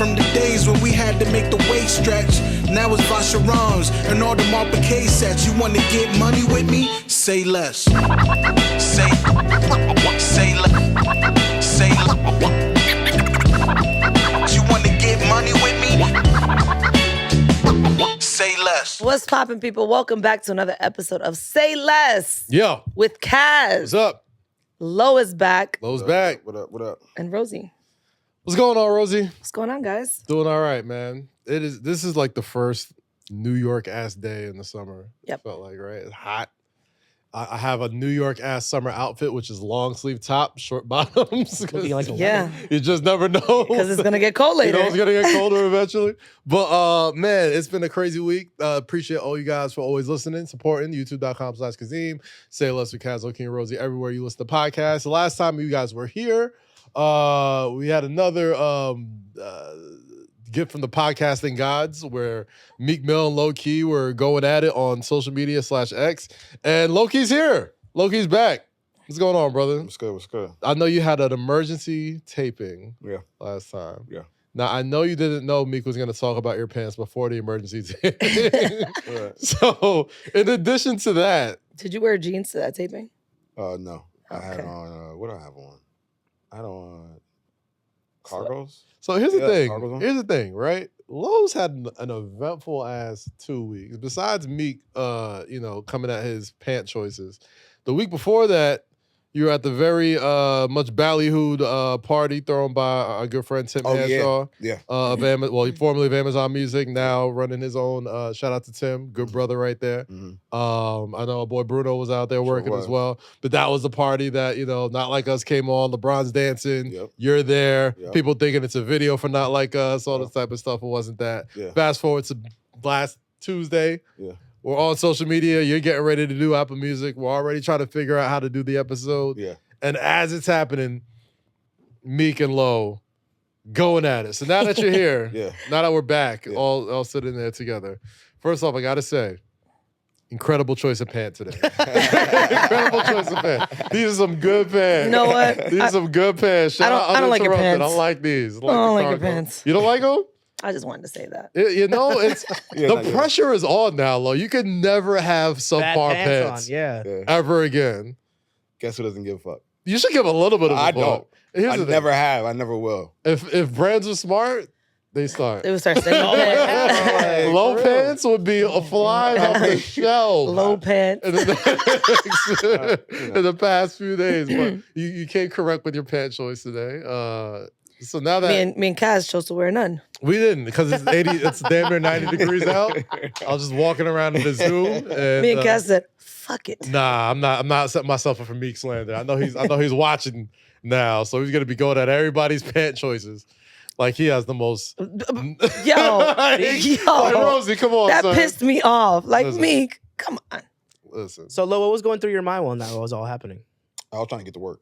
from the days when we had to make the waist stretch. Now it's Vacherons and all the Marpé sets. You wanna get money with me? Say less. Say less. Say less. You wanna get money with me? Say less. What's poppin', people? Welcome back to another episode of Say Less. Yo. With Kaz. What's up? Lo is back. Lo's back. What up? And Rosy. What's going on, Rosy? What's going on, guys? Doing all right, man. This is like the first New York ass day in the summer. Yep. Felt like, right? It's hot. I have a New York ass summer outfit, which is long sleeve top, short bottoms. Yeah. You just never know. Because it's going to get cold later. You know it's going to get colder eventually. But man, it's been a crazy week. Appreciate all you guys for always listening, supporting. YouTube.com/Kazeem. Say Less with Kaz, King, and Rosy, everywhere you listen to podcasts. The last time you guys were here, we had another gift from the podcasting gods where Meek Mill and Low Key were going at it on social media /X. And Low Key's here. Low Key's back. What's going on, brother? What's good? I know you had an emergency taping last time. Yeah. Now, I know you didn't know Meek was going to talk about your pants before the emergency taping. Right. So, in addition to that. Did you wear jeans to that taping? No. I had Okay. on, what do I have on? I had on cargos. So here's the thing. cargos on. Here's the thing, right? Lowe's had an eventful ass 2 weeks. Besides Meek, coming at his pant choices. The week before that, you were at the very much ballyhooed party thrown by our good friend Tim Hanshaw. Yeah. He formerly of Amazon Music, now running his own. Shout out to Tim, good brother right there. Mhm. I know our boy Bruno was out there working as well. But that was the party that, Not Like Us came on. LeBron's dancing. Yep. You're there. Yep. People thinking it's a video for Not Like Us, all this type of stuff. It wasn't that. Yeah. Fast forward to last Tuesday. Yeah. We're on social media. You're getting ready to do Apple Music. We're already trying to figure out how to do the episode. Yeah. And as it's happening, Meek and Low going at it. So now that you're here, now that we're back, all sitting there together. First off, I gotta say, incredible choice of pants today. Incredible choice of pants. These are some good pants. You know what? These are some good pants. I don't like your pants. I don't like these. I don't like your pants. You don't like them? I just wanted to say that. It's the pressure is on now, Lo. You can never have subpar pants ever again. Guess who doesn't give a fuck? You should give a little bit of a I fuck. don't. Here's I the never thing. have. I never will. If brands are smart, they start. It would start saying Low pants would be a fly off the shelf. low pants. In the past few days, but you came correct with your pant choice today. So now that Me and Kaz chose to wear none. we didn't, because it's damn near 90 degrees out. I was just walking around in the Zoom. And, Me and Kaz said, "Fuck it." Nah, I'm not setting myself up for Meek slander. I know he's watching now, so he's gonna be going at everybody's pant choices. Like he has the most. Yo, Like, Rosy, come on, that son. pissed me off. Like Listen. Meek, come on. Listen. So, Lo, what was going through your mind when that was all happening? I was trying to get to work.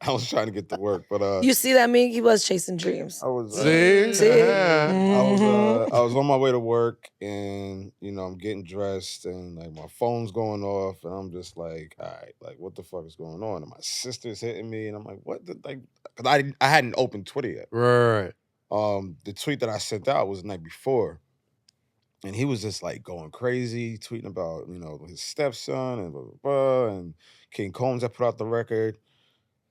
I was trying to get to work, but You see that, Meek? He was chasing dreams. I was See? Yeah. I was on my way to work, and I'm getting dressed, and like my phone's going off, and I'm just like, all right, like what the fuck is going on? And my sister's hitting me, and I'm like, what? Because I hadn't opened Twitter yet. Right. The tweet that I sent out was the night before, and he was just like going crazy, tweeting about his stepson and blah blah blah, and King Combs that put out the record,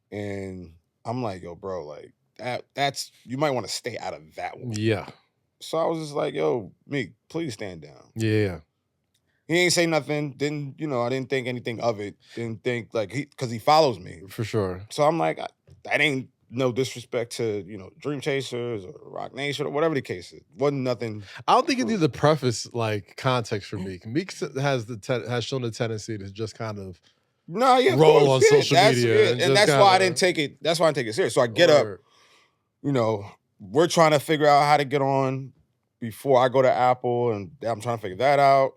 and I'm like, yo, bro, like that's you might want to stay out of that one. Yeah. So I was just like, yo, Meek, please stand down. Yeah. He ain't say nothing. Didn't I didn't think anything of it. Didn't think because he follows me. For sure. So I'm like, that ain't no disrespect to Dream Chasers or Rock Nation or whatever the case is. Wasn't nothing. I don't think you need to preface like context for Meek. Meek has shown the tendency to just kind of No, yeah, of roll course, on yeah, social that's media, it. and And just that's why I kinda- didn't take it. That's why I didn't take it serious. So I get up. We're trying to figure out how to get on before I go to Apple, and I'm trying to figure that out.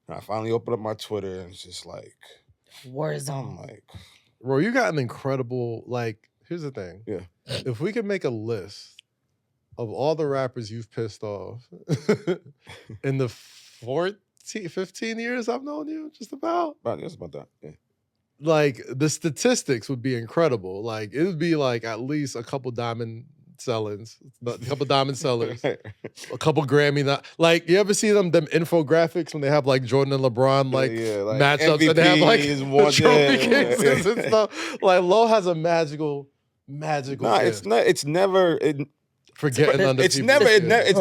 And I finally open up my Twitter, and it's just like, Warzone. I'm like, Bro, you got an incredible, like, here's the thing. Yeah. If we could make a list of all the rappers you've pissed off in the 15 years I've known you, just about. just about that. Yeah. Like, the statistics would be incredible. Like, it would be like at least a couple diamond sellings, a couple diamond sellers, a couple Grammy. Like, you ever see them infographics when they have like Jordan and LeBron like matchups MVP and they have like is the one trophy day. cases and stuff? Like, Lo has a magical Nah, gift. it's not. It's never. For getting under It's people's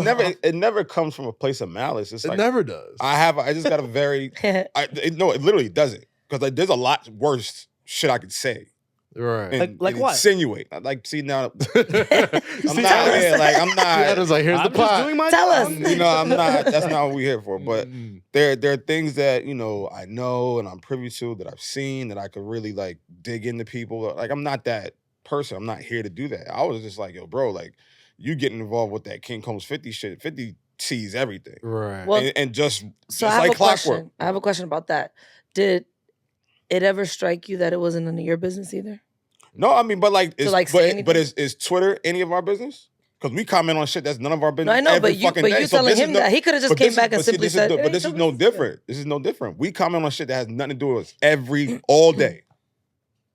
never. skin. It never comes from a place of malice. It's It like never does. I just got a very. No, it literally doesn't. Because like, there's a lot worse shit I could say. Right. And, Like and what? insinuate. Like, see now, I'm See, not. Yeah, like I'm not. Adam's like, here's I'm the just pot. doing my Tell job. us. You know, I'm not. That's not what we're here for. But Mm. there are things that I know and I'm privy to that I've seen that I could really like dig into people. Like, I'm not that person. I'm not here to do that. I was just like, yo, bro, like you getting involved with that King Combs 50 shit. 50 sees everything. Right. Well, and just So just I have like a question. clockwork. I have a question about that. Did it ever strike you that it wasn't none of your business either? No, I mean, but like, say but anything? is Twitter any of our business? Because we comment on shit that's none of our business. No, I know, every but you fucking day. So telling this is him that he could have just but came this is- back and but see, simply this is said, no- "Hey, but this is don't no listen to different. This is no different. We comment on shit that has nothing to do with us all day.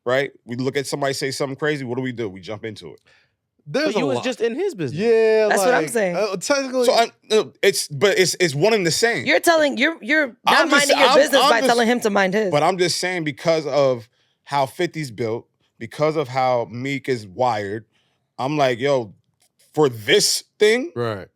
Right? We look at somebody say something crazy. What do? We jump into it. There's But you a was lot. just in his business. Yeah, That's what I'm like, saying. Technically, So it's one and the same. You're not I'm just- minding your I'm- business I'm by just- telling him to mind his." But I'm just saying because of how 50's built, because of how Meek is wired, I'm like, yo, for this thing, right.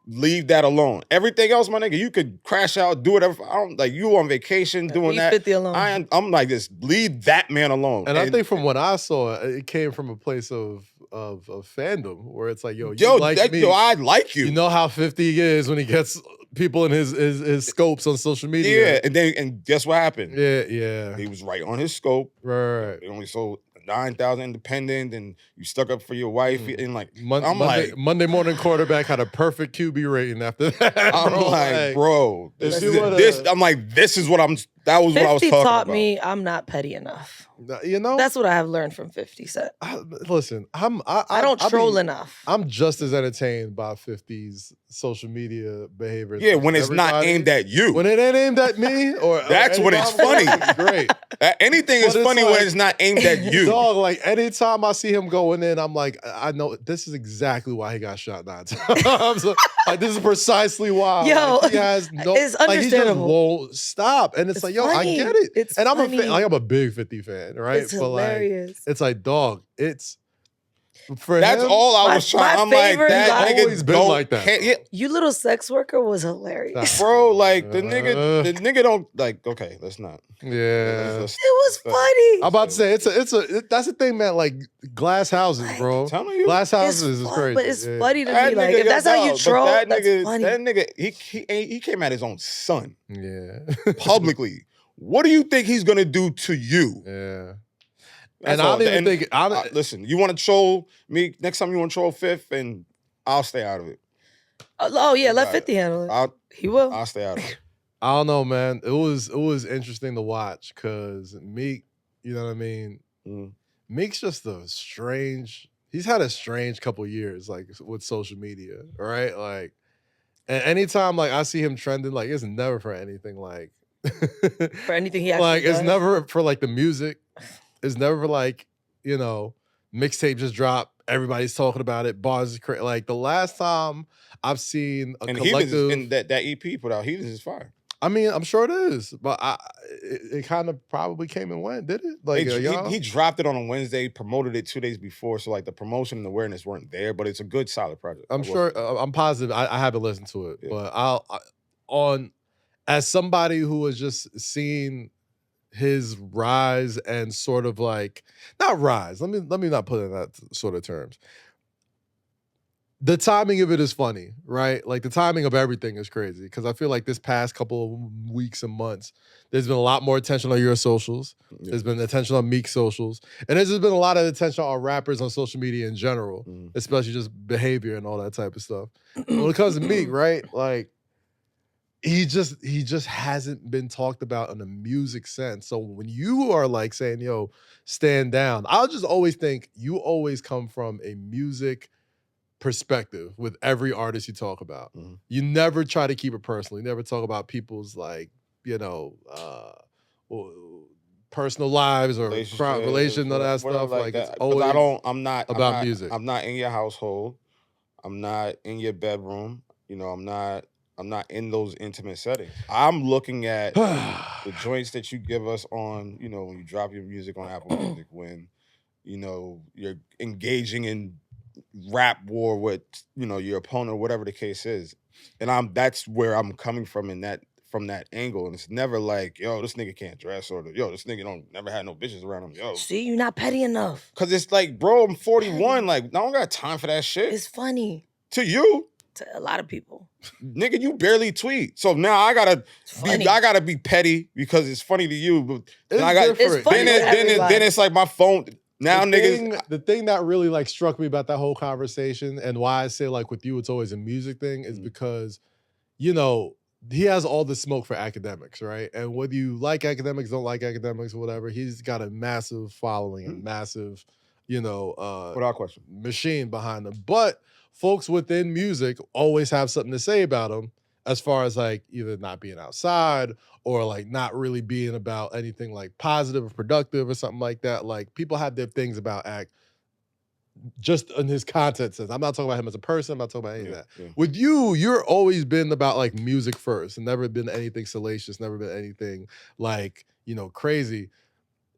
leave that alone. Everything else, my nigga, you could crash out, do whatever. I don't like you on vacation doing Leave that. 50 alone. I'm like, just leave that man alone. And I think from what I saw, it came from a place of fandom where it's like, yo, yo, like me. I like you. You know how 50 is when he gets people in his scopes on social media. Yeah, and guess what happened? Yeah. He was right on his scope. Right. They only sold 9,000 independent, and you stuck up for your wife. And like, Monday morning quarterback had a perfect QB rating after that. I'm bro. like, bro, if this you is would've- this. I'm like, this is what that was what I was 50 talking taught about. me I'm not petty enough. You know, That's what I have learned from 50 Cent. listen, I don't troll enough. I'm just as entertained by 50's social media behavior. Yeah, when it's not everybody. aimed at you. When it ain't aimed at me, or That's when it's anybody, funny. it's great. Anything But is it's funny like- when it's not aimed at you. Dog, like anytime I see him going in, I'm like, I know this is exactly why he got shot 9 times. Like, this is precisely why. Yo, like, he has no, it's like, he just understandable. won't stop. And it's like, yo, funny. I get it. It's and I'm a funny. fan, like, I'm a big 50 fan, right? It's hilarious. It's like, dog, it's for That's him, all I My- was trying. my I'm like, favorite that guy- nigga Always been don't like that, can't- yeah, You little sex worker was hilarious. bro. Like the nigga don't like. Okay, let's not. Yeah. Let's- It was funny. I'm about to say that's the thing, man. Like glass houses, bro. Telling you. Glass It's houses is fun, crazy. but it's Yeah. funny to That me. Like, nigga, if that's how you but troll, that that's nigga, funny. that nigga, he came at his own son Yeah. publicly. What do you think he's gonna do to you? Yeah. That's And I all. don't even think listen, you want to troll me next time? You want to troll Fifth, and I'll stay out of it. Oh yeah, let Right. 50 handle it. I'll He will. I'll stay out of it. I don't know, man. It was interesting to watch because Meek, you know what I mean? Mm. Meek's just he's had a strange couple years, like with social media, right? Like, and anytime like I see him trending, like it's never for anything like For anything he actually like it's does. never for like the music. It's never for like, mixtape just dropped. Everybody's talking about it. Bars is crazy. Like the last time I've seen a And collective. and that EP put out, Heathens is fire. I mean, I'm sure it is, but it kind of probably came and went, did it? Like, He dropped it on a Wednesday, promoted it 2 days before, so like the promotion and awareness weren't there, but it's a good, solid project. I'm sure. I'm positive. I haven't listened to it, Yeah. but as somebody who has just seen his rise and sort of like not rise. Let me not put it in that sort of terms. The timing of it is funny, right? Like the timing of everything is crazy because I feel like this past couple of weeks and months, there's been a lot more attention on your socials. Yeah. There's been attention on Meek socials, and there's just been a lot of attention on rappers on social media in general, especially just behavior and all that type of stuff. When it comes to Meek, right? Like he just hasn't been talked about in a music sense. So when you are like saying, yo, stand down, I'll just always think you always come from a music perspective with every artist you talk about. Mhm. You never try to keep it personal. You never talk about people's like, personal lives or relation, none of that whatever stuff. Like it's that. always I'm not about music. I'm not in your household. I'm not in your bedroom. You know, I'm not in those intimate settings. I'm looking at the joints that you give us on, you know, when you drop your music on Apple Music, when, you know, you're engaging in rap war with, you know, your opponent or whatever the case is. And that's where I'm coming from from that angle. And it's never like, yo, this nigga can't dress, or yo, this nigga never had no bitches around him. Yo. See, you're not petty enough. Cause it's like, bro, I'm 41. Like, I don't got time for that shit. It's funny. To you. To a lot of people. Nigga, you barely tweet. So now I gotta be petty because it's funny to you. But it's funny then it's like my phone. Now the thing that really like struck me about that whole conversation and why I say like with you it's always a music thing is because, you know, he has all the smoke for academics, right? And whether you like academics, don't like academics, or whatever, he's got a massive following and massive, you know, without question, machine behind him. But folks within music always have something to say about him as far as like either not being outside or like not really being about anything like positive or productive or something like that. Like people have their things about act just in his content sense. I'm not talking about him as a person. I'm not talking about any of that. Yeah. With you, you're always been about like music first and never been anything salacious, never been anything like, you know, crazy.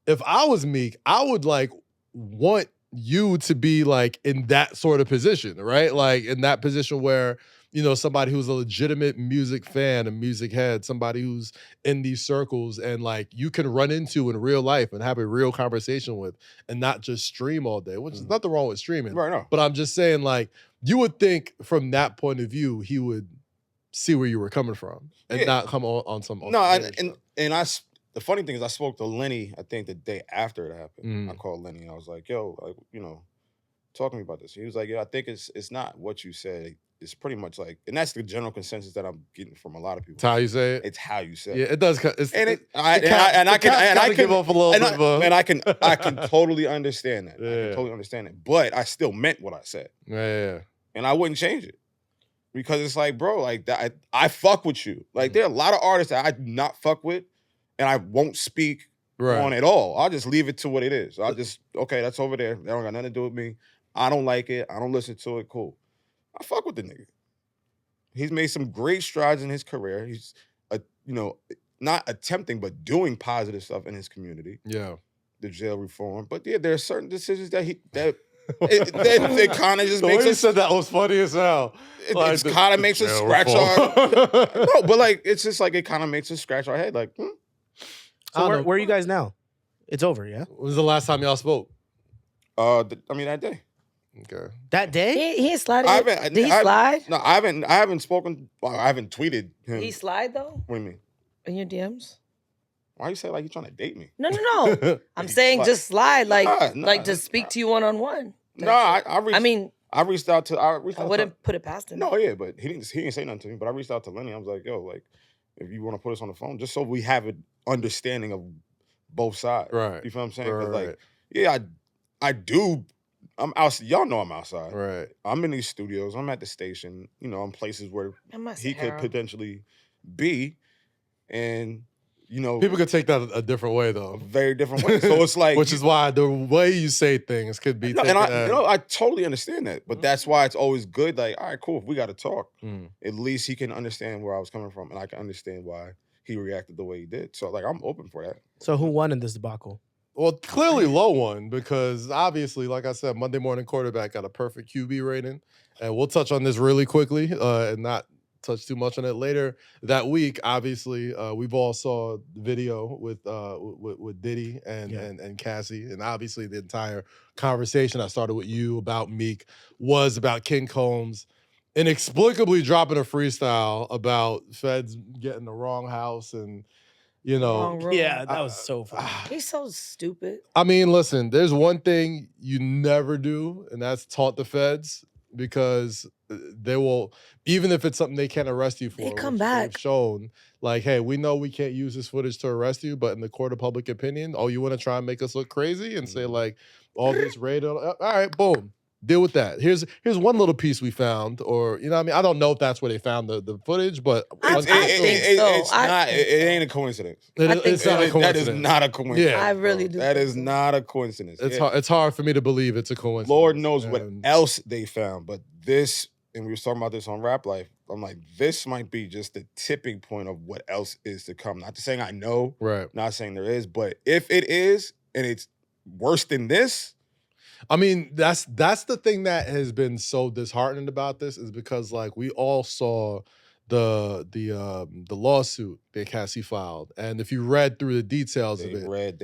If I was Meek, I would like want you to be like in that sort of position, right? Like in that position where, you know, somebody who's a legitimate music fan, a music head, somebody who's in these circles and like you can run into in real life and have a real conversation with and not just stream all day, which is nothing wrong with streaming. Right, no. But I'm just saying like you would think from that point of view, he would see where you were coming from and not come on some. The funny thing is I spoke to Lenny, I think the day after it happened. I called Lenny and I was like, yo, like, you know, talk to me about this. He was like, yeah, I think it's not what you said. It's pretty much like, and that's the general consensus that I'm getting from a lot of people. It's how you say it? It's how you say it. Yeah, it does. I can totally understand that. I can totally understand it. But I still meant what I said. Yeah. And I wouldn't change it. Because it's like, bro, like that, I fuck with you. Like there are a lot of artists that I do not fuck with. And I won't speak on it all. I'll just leave it to what it is. I'll just, okay, that's over there. That don't got nothing to do with me. I don't like it. I don't listen to it. Cool. I fuck with the nigga. He's made some great strides in his career. He's, you know, not attempting, but doing positive stuff in his community. Yeah. The jail reform. But yeah, there are certain decisions that it kind of just makes us. said that was funny as hell. It kind of makes us scratch our. No, but like, it's just like, it kind of makes us scratch our head. Like, So where are you guys now? It's over, yeah? When was the last time y'all spoke? That day. Okay. That day? He ain't slided. Did he slide? No, I haven't spoken. Well, I haven't tweeted him. Did he slide though? What do you mean? In your DMs? Why you say like you're trying to date me? No. I'm saying just slide, like to speak to you one-on-one. No, I reached out to. I wouldn't put it past him. No, yeah, but he didn't say nothing to me. But I reached out to Lenny. I was like, yo, like, if you want to put us on the phone, just so we have an understanding of both sides. Right. You feel what I'm saying? Right. Like, yeah, I do. I'm out. Y'all know I'm outside. Right. I'm in these studios. I'm at the station. You know, I'm places where he could potentially be, and you know, people could take that a different way though. A very different way. So it's like, which is why the way you say things could be. I totally understand that, but that's why it's always good. Like, all right, cool. If we got to talk, at least he can understand where I was coming from, and I can understand why he reacted the way he did. So, like, I'm open for that. So, who won in this debacle? Well, clearly Low won because obviously, like I said, Monday Morning Quarterback got a perfect QB rating, and we'll touch on this really quickly and not touch too much on it later that week. Obviously, we've all saw the video with Diddy and Cassie, and obviously the entire conversation I started with you about Meek was about King Combs inexplicably dropping a freestyle about feds getting the wrong house and. You know, yeah, that was so funny. He's so stupid. I mean, listen, there's one thing you never do, and that's taunt the feds because they will, even if it's something they can't arrest you for. They come back. They've shown, like, hey, we know we can't use this footage to arrest you, but in the court of public opinion, you want to try and make us look crazy and say, like, all this raid, all right, boom. Deal with that. Here's one little piece we found, or you know what I mean? I don't know if that's where they found the footage, but I think so. It's not. It ain't a coincidence. It's not a coincidence. That is not a coincidence. Yeah. I really do. That is not a coincidence. It's hard for me to believe it's a coincidence. Lord knows what else they found, but this, and we were talking about this on Rap Life, I'm like, this might be just the tipping point of what else is to come. Not saying I know, right? Not saying there is, but if it is, and it's worse than this, I mean, that's the thing that has been so disheartening about this is because like we all saw the lawsuit that Cassie filed, and if you read through the details of it,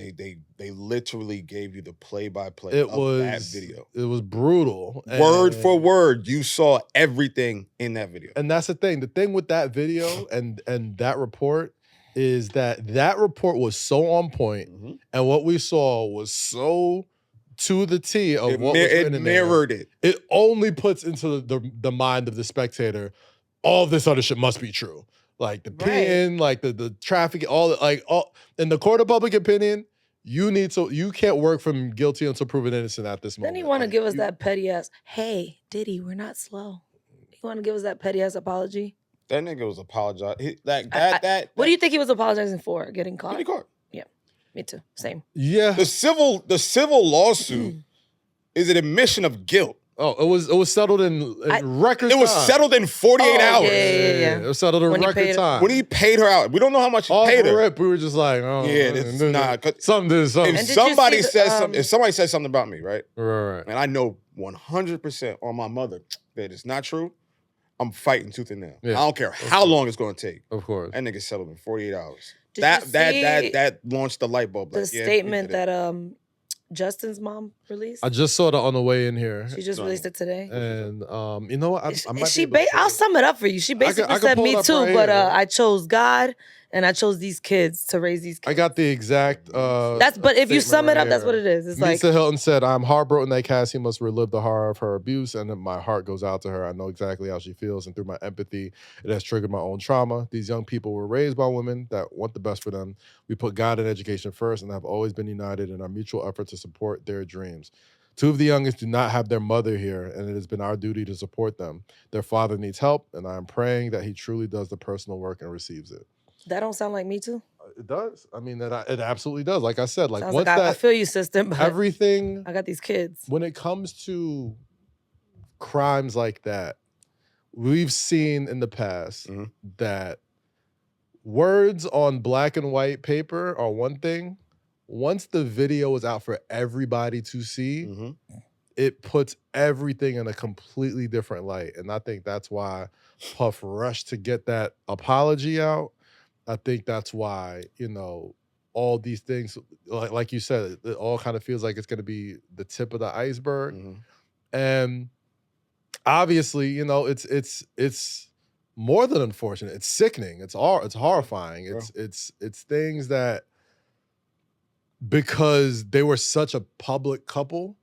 they literally gave you the play-by-play of that video. It was brutal, word for word. You saw everything in that video, and that's the thing. The thing with that video and that report is that report was so on point, and what we saw was so to the T of what was written in there. It mirrored it. It only puts into the mind of the spectator, all this other shit must be true. Like the peeing, like the traffic, all in the court of public opinion, you can't work from guilty until proven innocent at this moment. Then you want to give us that petty ass, hey, Diddy, we're not slow. You want to give us that petty ass apology? That nigga was apologizing. What do you think he was apologizing for? Getting caught? Getting caught. Yeah, me too. Same. Yeah. The civil lawsuit is an admission of guilt. Oh, it was settled in record time. It was settled in 48 hours. Yeah. It was settled in record time. When he paid her out, we don't know how much he paid her. Rip, we were just like, oh, yeah, this is not. Something. If somebody says something about me, right? Right. And I know 100% on my mother that it's not true, I'm fighting tooth and nail. Yeah. I don't care how long it's going to take. Of course. That nigga settled in 48 hours. Did That launched the light bulb. The statement that Justin's mom released. I just saw it on the way in here. She just released it today. And you know what? I'll sum it up for you. She basically said me too, but I chose God and I chose these kids to raise these kids. I got the exact but if you sum it up, that's what it is. It's Lisa Hilton said, I'm heartbroken that Cassie must relive the horror of her abuse, and my heart goes out to her. I know exactly how she feels, and through my empathy, it has triggered my own trauma. These young people were raised by women that want the best for them. We put God and education first and have always been united in our mutual effort to support their dreams. 2 of the youngest do not have their mother here, and it has been our duty to support them. Their father needs help, and I am praying that he truly does the personal work and receives it. That don't sound like me too. It does. I mean, it absolutely does. Like I said, like sounds once I feel you, sister. But everything. I got these kids. When it comes to crimes like that, we've seen in the past that words on black and white paper are one thing. Once the video is out for everybody to see, it puts everything in a completely different light. And I think that's why Puff rushed to get that apology out. I think that's why, all these things, like you said, it all kind of feels like it's going to be the tip of the iceberg. And obviously, it's more than unfortunate. It's sickening. It's horrifying. It's things that, because they were such a public couple,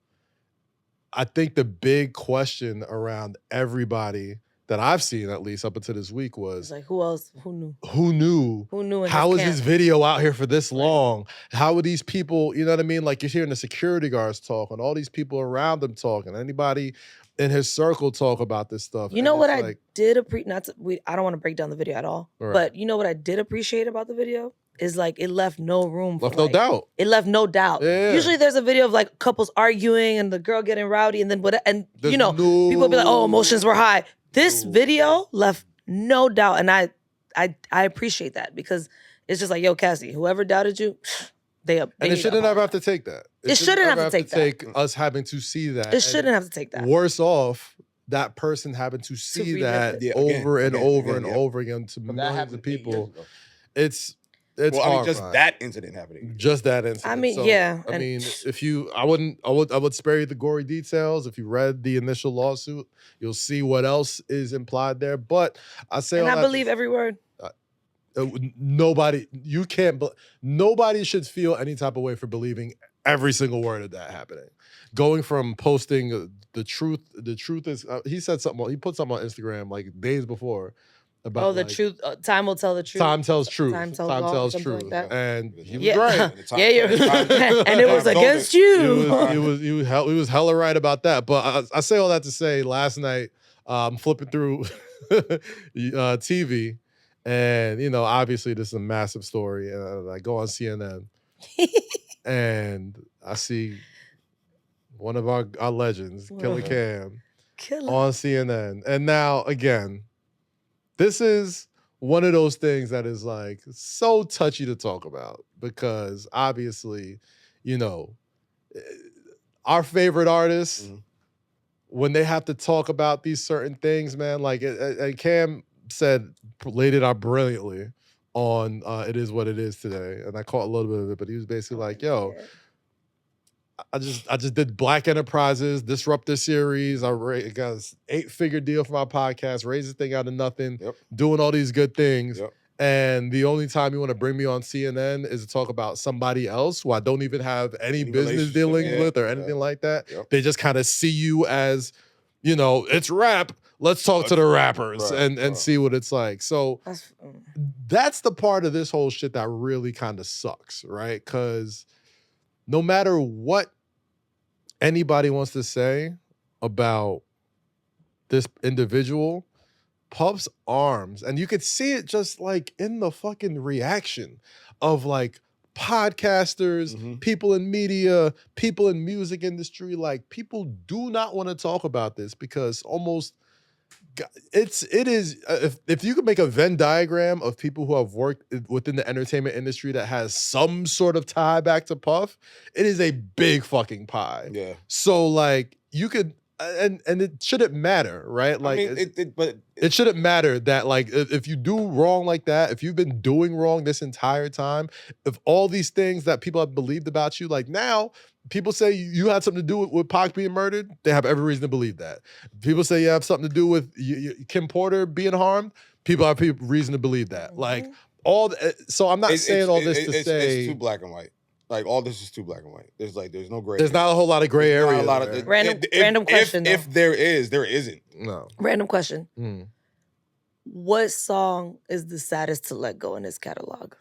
I think the big question around everybody that I've seen, at least up until this week, was like, who else? Who knew? Who knew? Who knew? How is this video out here for this long? How are these people? You know what I mean? Like you're hearing the security guards talk, and all these people around them talking. Anybody in his circle talk about this stuff. You know what I did appreciate? I don't want to break down the video at all. Right. But you know what I did appreciate about the video is like it left no room for no doubt. It left no doubt. Yeah. Usually there's a video of like couples arguing and the girl getting rowdy and then people be like, oh, emotions were high. This video left no doubt, and I appreciate that because it's just like, yo, Cassie, whoever doubted you, and it shouldn't ever have to take that. It shouldn't have to take us having to see that. It shouldn't have to take that. Worse off, that person having to see that over and over again to millions of people. It's just that incident happening. Just that incident. I mean, I would spare you the gory details. If you read the initial lawsuit, you'll see what else is implied there. But I believe every word. Nobody should feel any type of way for believing every single word of that happening. Going from posting the truth is he said something. He put something on Instagram like days before. about the like, truth. Time will tell the truth. Time tells truth. Time tells all, something truth. like that. And he was Yeah. right. Yeah, and it was against you. He was hella right about that. But I say all that to say, last night I'm flipping through TV, and you know, obviously this is a massive story, and I go on CNN, and I see one of our legends, Killer Cam, on CNN, and now again, this is one of those things that is like so touchy to talk about because obviously, you know, our favorite artists, when they have to talk about these certain things, man, like and Cam laid it out brilliantly on It Is What It Is today. And I caught a little bit of it, but he was basically like, yo, I just did Black Enterprises, Disruptor Series. I got an 8-figure deal for my podcast, raised this thing out of nothing, doing all these good things. And the only time you want to bring me on CNN is to talk about somebody else who I don't even have any business dealings with or anything like that. They just kind of see you as, you know, it's rap. Let's talk to the rappers and see what it's like. So that's the part of this whole shit that really kind of sucks, right? Because no matter what anybody wants to say about this individual, Puff's arms, and you could see it just like in the fucking reaction of like podcasters, people in media, people in music industry, like people do not want to talk about this because almost it is if you could make a Venn diagram of people who have worked within the entertainment industry that has some sort of tie back to Puff, it is a big fucking pie. Yeah. So like you could and it shouldn't matter, right? Like I mean, but it shouldn't matter that like if you do wrong like that, if you've been doing wrong this entire time, if all these things that people have believed about you, like now people say you had something to do with Pac being murdered, they have every reason to believe that. People say you have something to do with Kim Porter being harmed, people have reason to believe that. Like so I'm not saying all this to say it's too black and white. Like all this is too black and white. There's no gray. There's not a whole lot of gray area. Not a lot of random question. If there is, there isn't. No. Random question. What song is the saddest to let go in his catalog?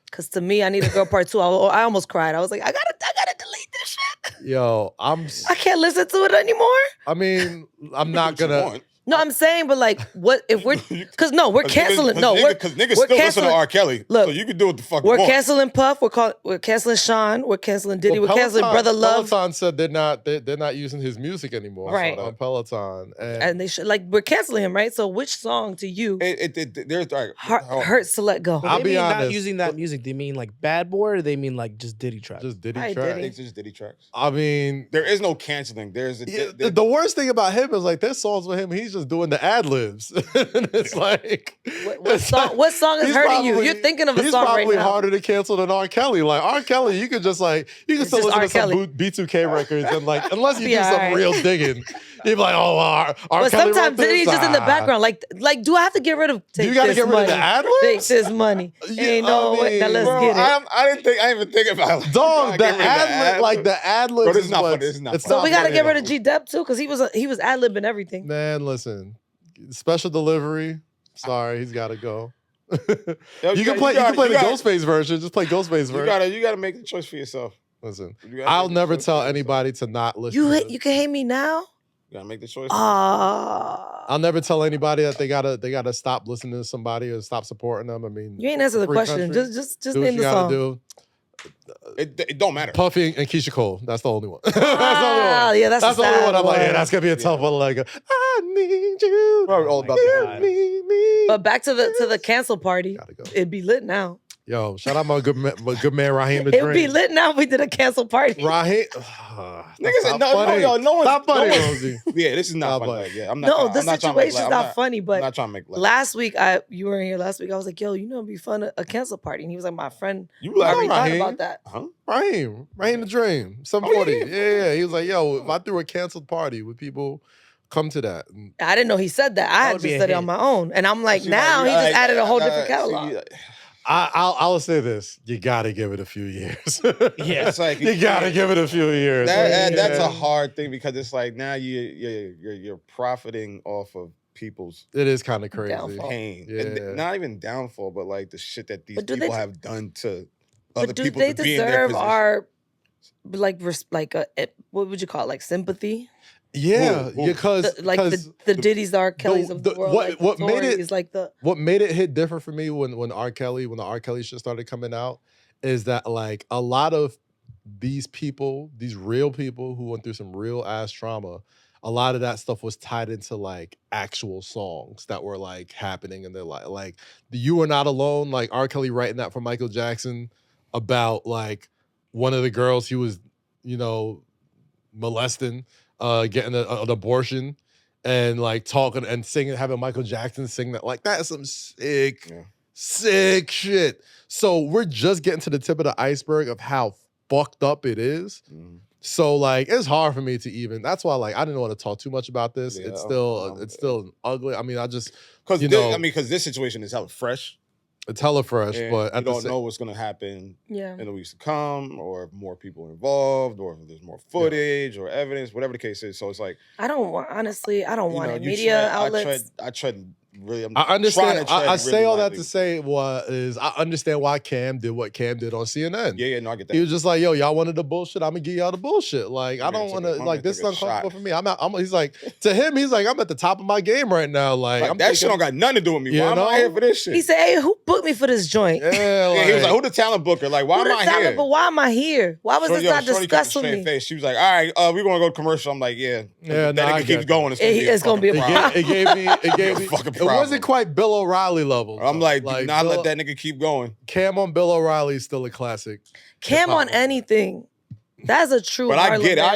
Because to me, I Need a Girl Part 2. I almost cried. I was like, I gotta delete this shit. Yo, I can't listen to it anymore. I mean, I'm not gonna. No, I'm saying, but like, what if we're? Because no, we're canceling. Because niggas still listen to R. Kelly. Look, so you can do what the fuck. We're canceling Puff. We're canceling Sean. We're canceling Diddy. We're canceling Brother Love. Peloton said they're not using his music anymore. Right. On Peloton, and they should we're canceling him, right? So which song to you there's hurts to let go? I'll be honest. Not using that music. They mean like Bad Boy, or they mean like just Diddy tracks? Just Diddy tracks. tracks. I think it's just Diddy tracks. I mean, there is no canceling. The worst thing about him is like there's songs with him. He's just doing the ad-libs. And it's like what song is hurting you? You're thinking of a song right now. He's probably harder to cancel than R. Kelly. Like R. Kelly, you could just still listen to some B2K records and like unless you do some real digging, you'd be like, oh, R. But Kelly sometimes Diddy's just in the background. Like, do I have to get rid of? You got to get rid of the ad-libs? Take this money. Ain't no way. Now let's get it. I didn't even think about it. Dog, the ad-lib, like the ad-libs. It's not funny. So we got to get rid of G-Dep too because he was ad-libbing everything. Man, listen. Special delivery. Sorry, he's got to go. You can play the Ghostface version. Just play Ghostface version. You got to make the choice for yourself. Listen, I'll never tell anybody to not listen. You can hate me now. You gotta make the choice. I'll never tell anybody that they gotta stop listening to somebody or stop supporting them. I mean, you ain't answer the question. Country. Just do name the song. Do. It don't matter. Puffy and Keisha Cole. That's the only one. That's the only one. Yeah, that's the only one. I'm like, yeah, that's gonna be a tough one. Like, I need you. We're all about you need me. But back to the cancel party. It'd be lit now. Yo, shout out my good man Raheem the Dream. It'd be lit now if we did a cancel party. Raheem, niggas said no one's not funny, Rosy. Yeah, this is not funny. Like, yeah, I'm not. No, I'm this not situation's not funny. But I'm not trying to make last week, you were in here last week. I was like, yo, it'd be fun a cancel party, and he was like, my friend. You already thought about that. Huh? Raheem the Dream, 740. Yeah. He was like, yo, if I threw a canceled party, would people come to that? I didn't know he said that. I had to study on my own, and I'm like, now he just added a whole different catalog. I'll say this: you gotta give it a few years. Yeah, it's like you gotta give it a few years. That's a hard thing because it's like now you're profiting off of people's It is kind of crazy. Downfall. pain. Yeah. And not even downfall, but like the shit that these But do people they- have done to other But do people they to be in their deserve position. our what would you call it? Like sympathy? Yeah, Who? because The Diddy's, the R. Kellys of the world. what made it the what made it hit different for me when the R. Kelly shit started coming out is that like a lot of these people, these real people who went through some real ass trauma, a lot of that stuff was tied into like actual songs that were like happening in their life. Like the You Are Not Alone, like R. Kelly writing that for Michael Jackson about like one of the girls he was, molesting, getting an abortion, and like talking and singing, having Michael Jackson sing that. Like that's some sick shit. So we're just getting to the tip of the iceberg of how fucked up it is. Mhm. So like it's hard for me to even. That's why like I didn't want to talk too much about this. Yeah, It's still ugly. I mean, I just because this situation is hella fresh. it's hella fresh, And but you don't know what's gonna happen yeah. in the weeks to come, or if more people are involved, or if there's more footage or evidence, whatever the case is. So it's like I don't want it. you Media tread- outlets. I tread really. I understand. I say really all that lightly. to say I understand why Cam did what Cam did on CNN. Yeah, no, I get that. He was just like, yo, y'all wanted the bullshit. I'm gonna give y'all the bullshit. Like, I My man don't want took to. a- my Like, man this is took a uncomfortable shot. for me. He's like, to him, he's like, I'm at the top of my game right now. Like, Like, I'm that shit don't got nothing to do with me. You Why am know? I here for this shit? He said, "Hey, who booked me for this joint? Yeah, Yeah, he was like, "Who the talent booker? Like, why Who am the I talent? here?" But why am I here? Why was this not Shorty kept a discussed with straight me?" face. She was like, "All right, we're gonna go to commercial." I'm like, "Yeah, Yeah, that nah, I nigga get keeps going. It's gonna be a problem. it gave me. fucking It problem. wasn't quite Bill O'Reilly level. I'm though. like, do not Bill- let that nigga keep going. Cam on Bill O'Reilly is still a classic. Cam on Hip-hop. anything. That's a true But I Harlem get it. man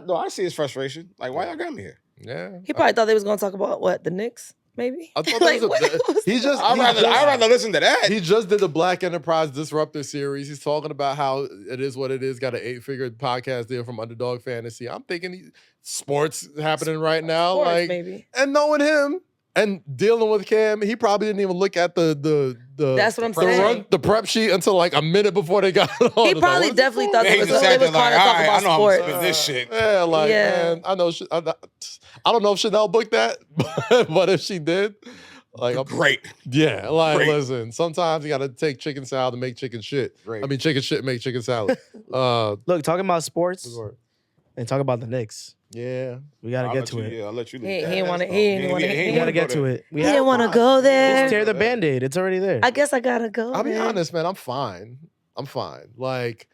for you. I see his frustration. Like, why y'all got me here? Yeah, He probably thought they was gonna talk about what, the Knicks, maybe. I thought Like, that was what was he just. I'd he rather just- listen to that. He just did the Black Enterprise Disruptor series. He's talking about how it is what it is. Got an 8-figure podcast deal from Underdog Fantasy. I'm thinking sports happening right now. Sports, like, maybe. and knowing him and dealing with Cam, he probably didn't even look at the That's what I'm the saying. the prep sheet until like a minute before they got on. He It's like, probably what is definitely this thought for? Yeah, they he was just they sat was there calling like, to talk all right, about I know I'm sports. spending this shit. Yeah, like Yeah. man, I know. I don't know if Chanel booked that, but if she did, like, I'm Great. yeah, like Great. listen. Sometimes you got to take chicken salad to make chicken shit. Great. I mean, chicken shit make chicken salad. Look, talking about sports and talking about the Knicks. Yeah, We gotta I'll get let to you- it. Yeah, I'll let you. He lead that. ain't want to. That's He ain't dope. want to. He We ain't gotta wanna get go to there. it. We He didn't want to to go there. Just tear the Band-Aid. It's already there. I guess I gotta go. I'll be man. honest, man. I'm fine. Like,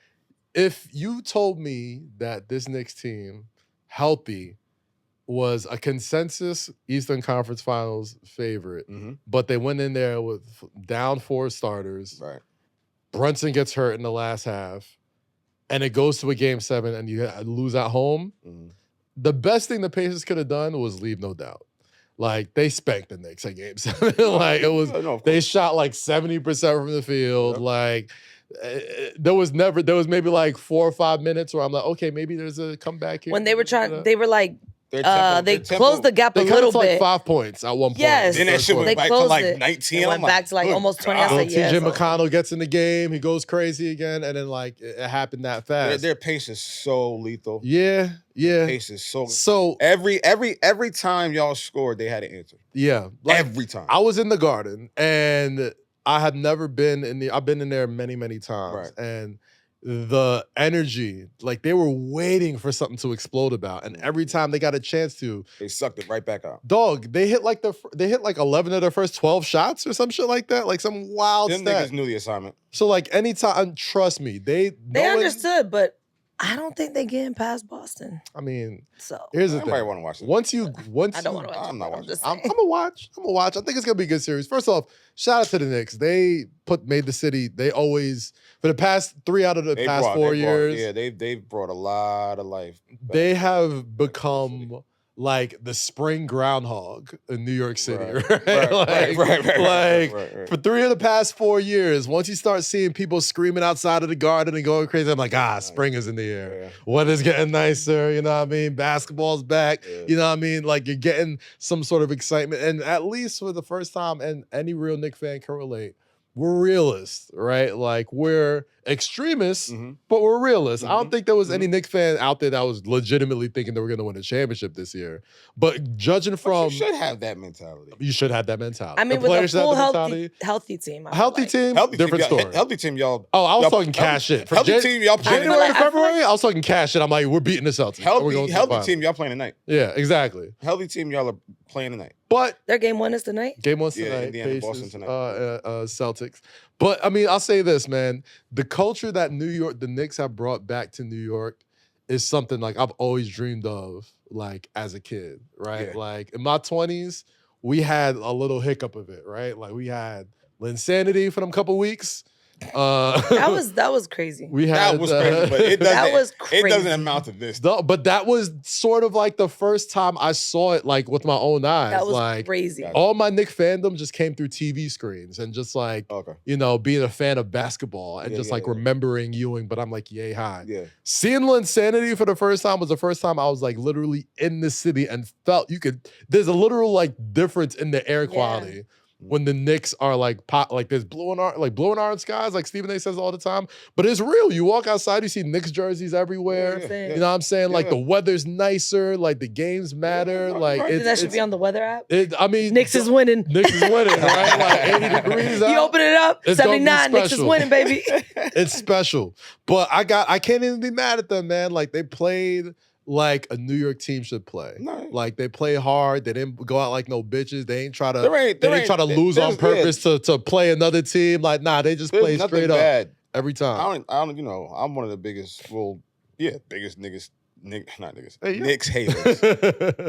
if you told me that this Knicks team, healthy, was a consensus Eastern Conference Finals favorite, Mhm. but they went in there with down 4 starters. Right. Brunson gets hurt in the last half, and it goes to a game 7, and you lose at home. Mhm. The best thing the Pacers could have done was leave no doubt. Like, they spanked the Knicks at game 7. Like, it was, Yeah, no, of they course. shot like 70% from the field. Yep. Like, there was maybe like 4 or 5 minutes where I'm like, okay, maybe there's a comeback here. When they were trying, they were like, Their tempo- they their tempo- closed the gap a They cut it little to like bit. 5 points at one point. Yes. Then that shit went They back to closed like it. 19. It I'm went like, back to like good almost 20. I God. said, yeah, TJ so- McConnell gets in the game. He goes crazy again, and then like it happened that fast. Their pace is so lethal. Yeah. Pace is so. So Every time y'all scored, they had an answer. yeah, like, Every time. I was in the Garden, and I have never been in the. I've been in there many, many times, Right. and the energy, like they were waiting for something to explode about, and every time they got a chance to, They sucked it right back out. dog, they hit like 11 of their first 12 shots or some shit like that, like some wild Them stat. niggas knew the assignment. So like anytime, trust me, they understood, but I don't think they getting past Boston. I mean, So here's the Everybody thing. want to watch it. Once I you, don't want to watch I'm it. not watching. just I'm saying. gonna watch. I think it's gonna be a good series. First off, shout out to the Knicks. They made the city. They always, for the past 3 out of the past 4 years, Yeah, they've brought a lot of life. back. they have become like the spring groundhog in New York City. Right. Right? Right. Like, for 3 of the past 4 years, once you start seeing people screaming outside of the Garden and going crazy, I'm like, spring is in the air. Yeah. Weather's getting nicer, you know what I mean? Basketball's back, Yeah. you know what I mean? Like, you're getting some sort of excitement. And at least for the first time, and any real Knicks fan can relate, we're realists, right? Like we're extremists, but we're realists. I don't think there was any Knicks fan out there that was legitimately thinking they were going to win a championship this year. But judging from, you should have that mentality. You should have that mentality. I mean, the with a full healthy team. A healthy team, different story. Healthy team, y'all. Oh, I was talking cash shit. From Healthy team, y'all playing January to I feel February, I was talking cash shit. I'm like, we're beating the Celtics. Healthy team, y'all playing tonight. Yeah, exactly. Healthy team, y'all are playing tonight. But their game 1 is tonight. Game 1's tonight. Yeah, Indiana, Pacers, Boston tonight. Celtics. But I mean, I'll say this, man. The culture that the Knicks have brought back to New York is something like I've always dreamed of, like as a kid, right? Yeah. Like in my 20s, we had a little hiccup of it, right? Like we had Linsanity for them couple weeks. That was crazy. We had That was crazy, but it doesn't. That was crazy. It doesn't amount to this. But that was sort of like the first time I saw it, like with my own eyes. That was like, crazy. all my Knick fandom just came through TV screens and just like, being a fan of basketball and remembering Ewing. But I'm like, yay high. Yeah. Seeing Linsanity for the first time was the first time I was like literally in the city and felt there's a literal like difference in the air quality. When the Knicks are like there's blue and orange skies, like Stephen A says all the time. But it's real. You walk outside, you see Knicks jerseys everywhere. Yeah. You know what I'm saying? Like the weather's nicer, like the games matter. Like that should be on the weather app. Knicks is winning. Knicks is winning, right? Like 80 degrees out. You open it up, It's 79. Knicks is winning, baby. It's special. But I can't even be mad at them, man. Like they played like a New York team should play. Nice. Like they play hard. They didn't go out like no bitches. They ain't try to lose on there's- purpose to play another team. Like, nah, they just play There's straight nothing up bad. every time. I don't, I'm one of the biggest, biggest niggas, not niggas, Hey, yeah. Knicks haters.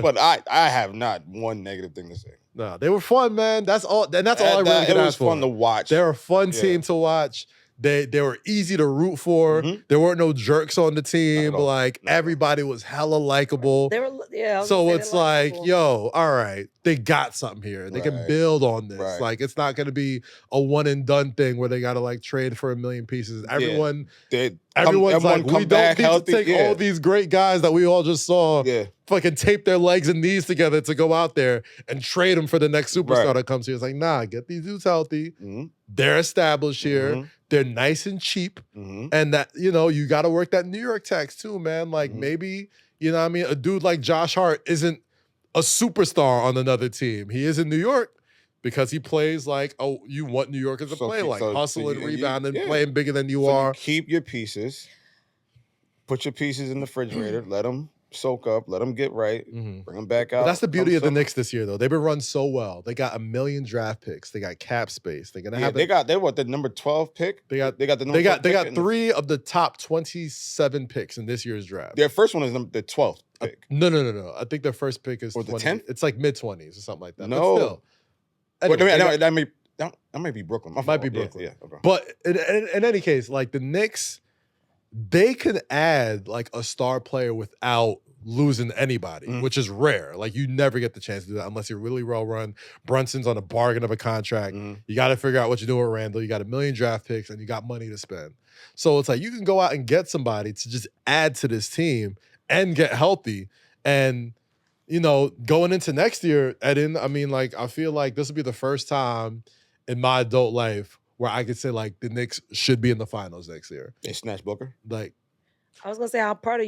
But I have not one negative thing to say. Nah, they were fun, man. That's all. And that's all I really It can was ask for. fun to watch. They're a fun team to watch. They were easy to root for. There weren't no jerks on the team. Like everybody was hella likable. They were, So it's like, yo, all right, they got something here. They can build on this. Right. Like it's not gonna be a one and done thing where they gotta like trade for 1 million pieces. Everyone's like, we don't need to take all these great guys that we all just saw. Fucking tape their legs and knees together to go out there and trade them for the next superstar that comes here. It's like, nah, get these dudes healthy. They're established here. They're nice and cheap. And that, you got to work that New York tax too, man. Like maybe, you know what I mean? A dude like Josh Hart isn't a superstar on another team. He is in New York because he plays like, you want New Yorkers to play like hustling, rebounding, playing bigger than you are. Keep your pieces. Put your pieces in the refrigerator. Let them soak up. Let them get right. Bring them back out. But that's the beauty of the Knicks this year, though. They've been run so well. They got 1 million draft picks. They got cap space. They're gonna have. They what, the number 12 pick? They got the number. They got 3 of the top 27 picks in this year's draft. Their first one is the 12th pick. No. I think their first pick is or 20. the 10th. It's like mid-20s or something like that. No. But still. Anyway, that might be Brooklyn. Might be Brooklyn. Yeah. Okay. But in any case, like the Knicks, they could add like a star player without losing anybody, which is rare. Like you never get the chance to do that unless you're really well run. Brunson's on a bargain of a contract. You got to figure out what you do with Randall. You got 1 million draft picks and you got money to spend. So it's like you can go out and get somebody to just add to this team and get healthy. And going into next year, Eden, I mean, like I feel like this will be the first time in my adult life where I could say like the Knicks should be in the finals next year. They snatched Booker. I was gonna say, how proud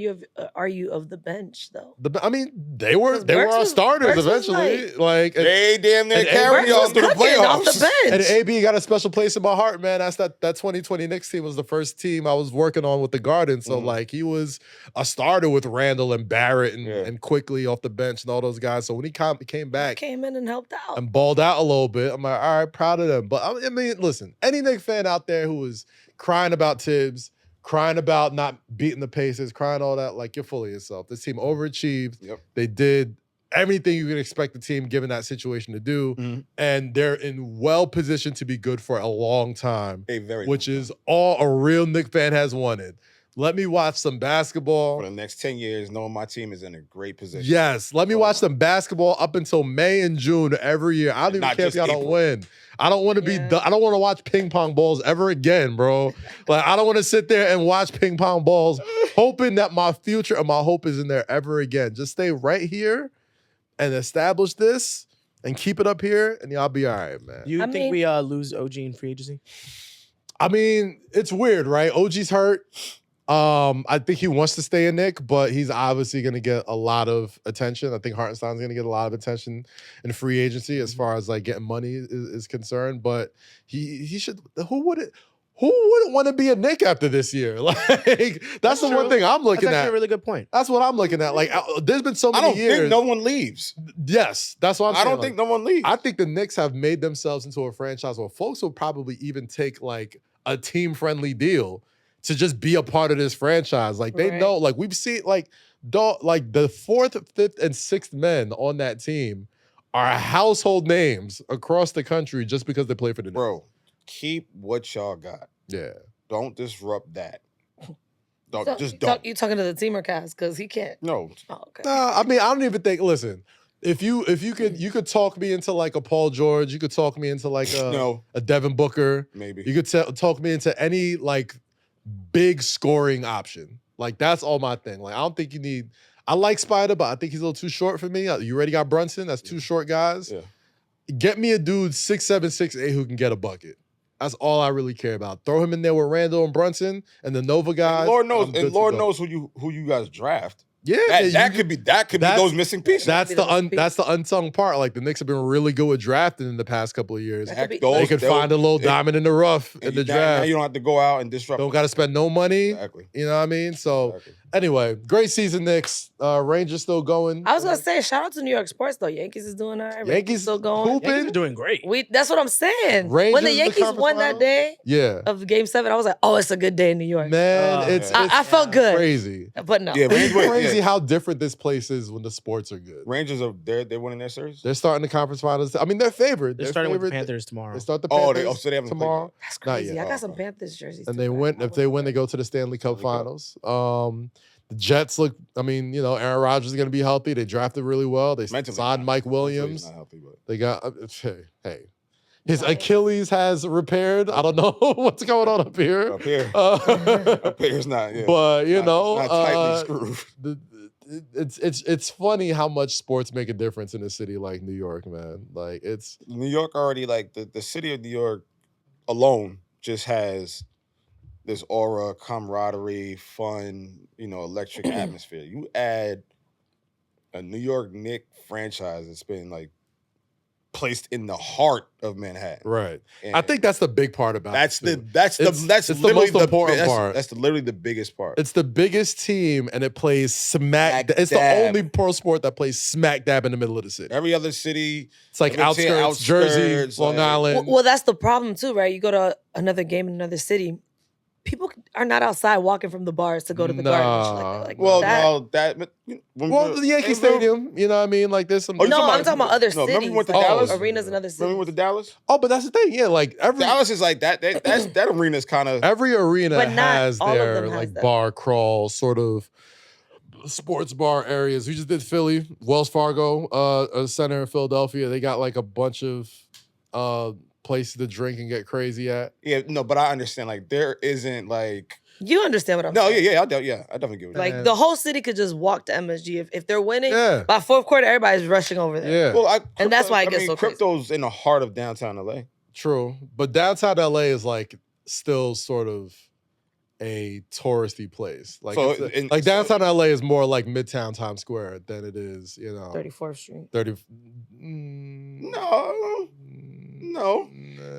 are you of the bench though? They were our starters eventually. They damn near carried y'all through the playoffs. Off the bench. And AB got a special place in my heart, man. That's that 2020 Knicks team was the first team I was working on with the Garden. So like he was a starter with Randall and Barrett and Quickly off the bench and all those guys. So when he came back, came in and helped out and balled out a little bit, I'm like, all right, proud of them. But I mean, listen, any Knicks fan out there who was crying about Tibbs, crying about not beating the Pacers, crying all that, like you're full of yourself. This team overachieved. They did everything you could expect the team given that situation to do. And they're in well positioned to be good for a long time, which is all a real Knicks fan has wanted. Let me watch some basketball. For the next 10 years, knowing my team is in a great position. Yes. Let me watch some basketball up until May and June every year. I don't even care if y'all don't win. I don't want to I don't want to watch ping pong balls ever again, bro. Like, I don't want to sit there and watch ping pong balls hoping that my future and my hope is in there ever again. Just stay right here and establish this and keep it up here, and y'all be all right, man. You think we lose OG in free agency? I mean, it's weird, right? OG's hurt. I think he wants to stay a Knick, but he's obviously going to get a lot of attention. I think Hartenstein's going to get a lot of attention in free agency as far as like getting money is concerned. But he should. Who wouldn't want to be a Knick after this year? Like that's the one thing I'm looking at. That's actually a really good point. That's what I'm looking at. Like there's been so many years. I don't think no one leaves. Yes, that's what I'm saying. I don't think no one leaves. I think the Knicks have made themselves into a franchise where folks will probably even take like a team-friendly deal to just be a part of this franchise. Like they know, like we've seen like the 4th, 5th, and 6th men on that team are household names across the country just because they play for the Knicks. Bro, keep what y'all got. Yeah. Don't disrupt that. Don't. You talking to the teamer cast because he can't. No. Oh, okay. Nah, I mean, I don't even think. Listen, if you could talk me into like a Paul George, you could talk me into like a Devin Booker. Maybe you could talk me into any like big scoring option. Like that's all my thing. Like I don't think you need. I like Spider, but I think he's a little too short for me. You already got Brunson. That's two short guys. Yeah. Get me a dude 6'7", 6'8" who can get a bucket. That's all I really care about. Throw him in there with Randall and Brunson and the Nova guys. And Lord knows who you guys draft. Yeah, that could be those missing pieces. That's the unsung part. Like the Knicks have been really good with drafting in the past couple of years. They could find a little diamond in the rough in the draft. Now you don't have to go out and disrupt. Don't got to spend no money. Exactly. You know what I mean? So anyway, great season, Knicks. Rangers still going. I was gonna say shout out to New York sports though. Yankees is doing all right. Yankees still going. Hooping. Yankees are doing great. That's what I'm saying. Rangers when the Yankees won that day, of Game 7, I was like, oh, it's a good day in New York. Man, I felt good. Crazy. But no, it's crazy how different this place is when the sports are good. Rangers they're winning their series. They're starting the conference finals. I mean, they're favored. They're starting with the Panthers tomorrow. They start the Panthers so they haven't tomorrow. That's crazy. I got some Panthers jerseys. And they win. If they win, they go to the Stanley Cup Finals. The Jets look. I mean, Aaron Rodgers is going to be healthy. They drafted really well. They signed Mike Williams. Not healthy, but. They got hey. His Achilles has repaired. I don't know what's going on up here. Up here's not. Yeah. But not tightly screwed. It's funny how much sports make a difference in a city like New York, man. Like it's New York already, like the city of New York alone just has this aura, camaraderie, fun, electric atmosphere. You add a New York Knicks franchise that's been like placed in the heart of Manhattan. Right. I think that's the big part about that's it. That's the most important part. That's literally the biggest part. It's the biggest team, and it plays smack. It's the only pro sport that plays smack dab in the middle of the city. Every other city, it's like outskirts, Jersey, Long Island. Well, that's the problem too, right? You go to another game in another city. People are not outside walking from the bars to go to the garbage. The Yankee Stadium, you know what I mean? Like there's some. I'm talking about other cities. Remember we went to Dallas? Arenas in other cities. Remember we went to Dallas? Oh, but that's the thing. Yeah, like Dallas is like that. That arena's kind of every arena has their like bar crawl sort of sports bar areas. We just did Philly, Wells Fargo Center in Philadelphia. They got like a bunch of places to drink and get crazy at. Yeah, no, but I understand. Like there isn't like. You understand what I'm saying? No, I definitely get what like the whole city could just walk to MSG if they're winning. By fourth quarter, everybody's rushing over there. Yeah, well, and that's why it gets so crazy. Crypto's in the heart of downtown LA. True, but downtown LA is like still sort of a touristy place. Like downtown LA is more like Midtown Times Square than it is 34th Street. No.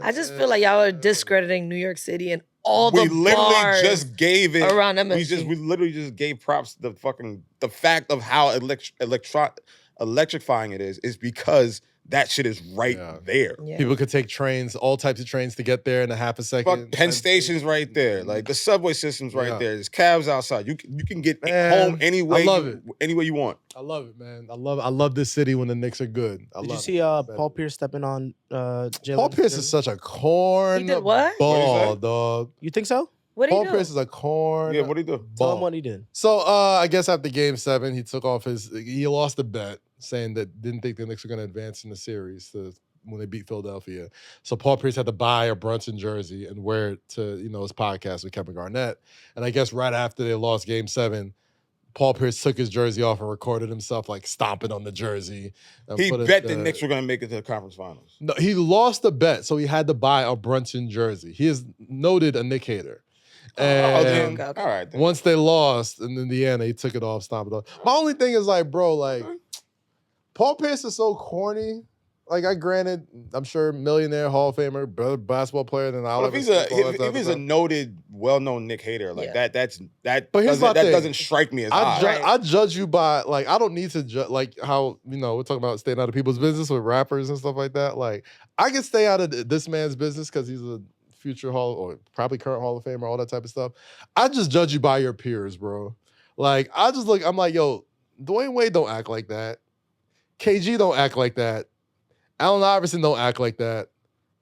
I just feel like y'all are discrediting New York City and all the bars. We literally just gave it around MSG. We literally just gave props to the fact of how electrifying it is because that shit is right there. Yeah. People could take trains, all types of trains to get there in a half a second. Fuck, Penn Station's right there. Like the subway system's right there. There's cabs outside. You can get home any way you want. I love it, man. I love this city when the Knicks are good. Did you see Paul Pierce stepping on Jalen? Paul Pierce is such a corn He did what? ball, dog. You think so? What did he do? Paul Pierce is a corn. Yeah, what did he do? Tell him what he did. So I guess after Game 7, he took off he lost a bet saying that didn't think the Knicks were going to advance in the series when they beat Philadelphia. So Paul Pierce had to buy a Brunson jersey and wear it to his podcast with Kevin Garnett. And I guess right after they lost Game 7, Paul Pierce took his jersey off and recorded himself like stomping on the jersey. He bet the Knicks were going to make it to the conference finals. No, he lost the bet, so he had to buy a Brunson jersey. He is noted a Knick hater. And all right. Then. Once they lost, and in the end, they took it off, stomped it off. My only thing is like, bro, like, Paul Pierce is so corny. Like, I'm sure millionaire, Hall of Famer, better basketball player than I'll ever see. If he's a noted, well-known Knick hater, like that But that doesn't strike me as odd. I judge you by, like, I don't need to judge, like, how, we're talking about staying out of people's business with rappers and stuff like that. Like, I can stay out of this man's business because he's a future or probably current Hall of Famer, all that type of stuff. I just judge you by your peers, bro. Like, I'm like, yo, Dwayne Wade don't act like that. KG don't act like that. Allen Iverson don't act like that.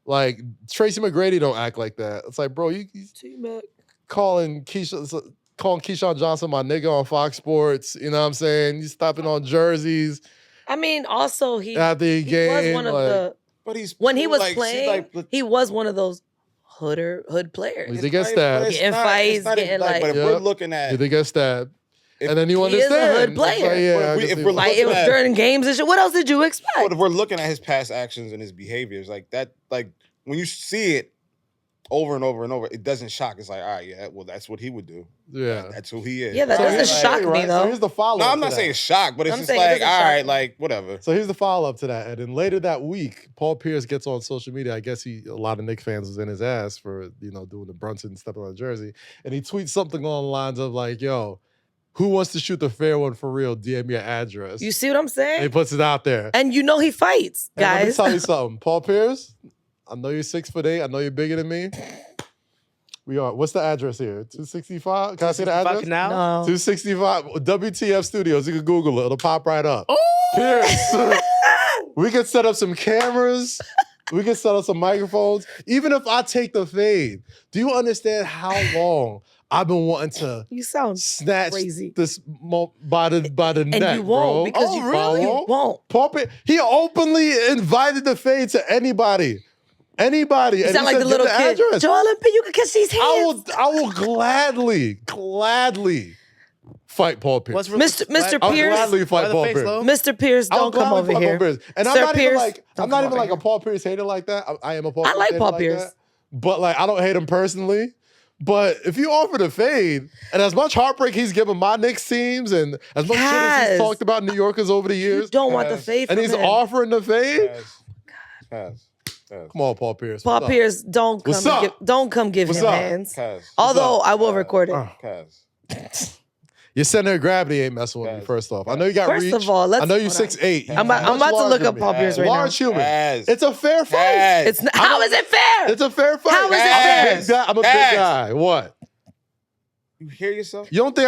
Like, Tracy McGrady don't act like that. It's like, bro, you calling Keyshawn Johnson my nigga on Fox Sports. You know what I'm saying? You stopping on jerseys. I mean, also he at the game, was one of the. But he's when he was like, playing, he was one of those hood players. He gets stabbed. Getting fights, getting like. But if we're looking at, they get stabbed. And then you he understand. Is a hood player. Like, if we're like it was during games and shit. What else did you expect? But if we're looking at his past actions and his behaviors, like that, like when you see it over and over and over, it doesn't shock. It's like, all right, yeah, well, that's what he would do. Yeah, that's who he is. Yeah, that doesn't shock me though. So here's the follow-up. No, I'm not saying shock, but it's just like, all right, like whatever. So here's the follow-up to that. And then later that week, Paul Pierce gets on social media. I guess a lot of Knicks fans was in his ass for doing the Brunson stepping on the jersey, and he tweets something along the lines of like, "Yo, who wants to shoot the fair one for real? DM your address." You see what I'm saying? And he puts it out there. And he fights, guys. And let me tell you something. Paul Pierce, I know you're 6'8". I know you're bigger than me. We are. What's the address here? 265? Can I say the address? Now? No. 265 WTF Studios. You can Google it. It'll pop right up. Pierce. We can set up some cameras. We can set up some microphones. Even if I take the fade, do you understand how long I've been wanting to snatch crazy. this by the and neck, you won't bro? because you won't. Paul Pierce, he openly invited the fade to anybody. Anybody. You and sound he like the little kid. address. Joel Embiid, you can kiss these hands. I will gladly fight Paul Pierce. Mr. I'll Pierce. gladly fight Paul Pierce. Mr. Pierce, don't come over here. And Sir I'm not even like a Paul Pierce hater like that. I am a Paul Pierce hater Paul like Pierce. that. But like, I don't hate him personally. But if you offer the fade, and as much heartbreak he's given my Knicks teams, and as much shit as he's talked about New Yorkers over the years, you don't want the fade from and he's him. offering the fade. Come on, Paul Pierce. Paul Pierce, don't come give him hands. Although I will record it. Your center of gravity ain't messing with me, first off. I know you got reach. First of all, I know you're 6'8". I'm about to look up Paul Pierce right now. Large human. It's a fair fight. It's not, how is it fair? It's a fair fight. How is it fair? I'm a big guy. What? You hear yourself? You don't think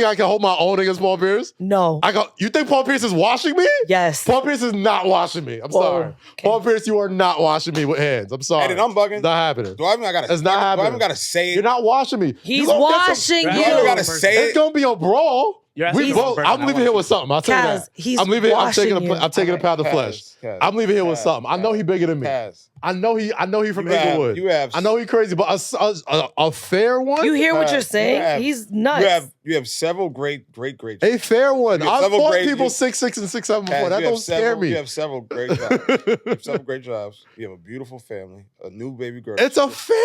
I can hold my own against Paul Pierce? No. You think Paul Pierce is washing me? Yes. Paul Pierce is not washing me. I'm sorry. Okay. Paul Pierce, you are not washing me with hands. I'm sorry. Hey, then I'm bugging. It's not happening. It's not happening. Do I even gotta say it? You're not washing me. He's washing you. Do I even gotta say it? It's gonna be a brawl. I'm leaving here with something. I'll tell you that. I'm leaving here. I'm taking a pound of flesh. I'm leaving here with something. I know he's bigger than me. I know he from Inglewood. I know he's crazy, but a fair one. You hear what you're saying? He's nuts. You have several great. A fair one. I've fought people 6'6" and 6'7" before. That don't scare me. You have several great jobs. You have a beautiful family, a new baby girl. It's a fair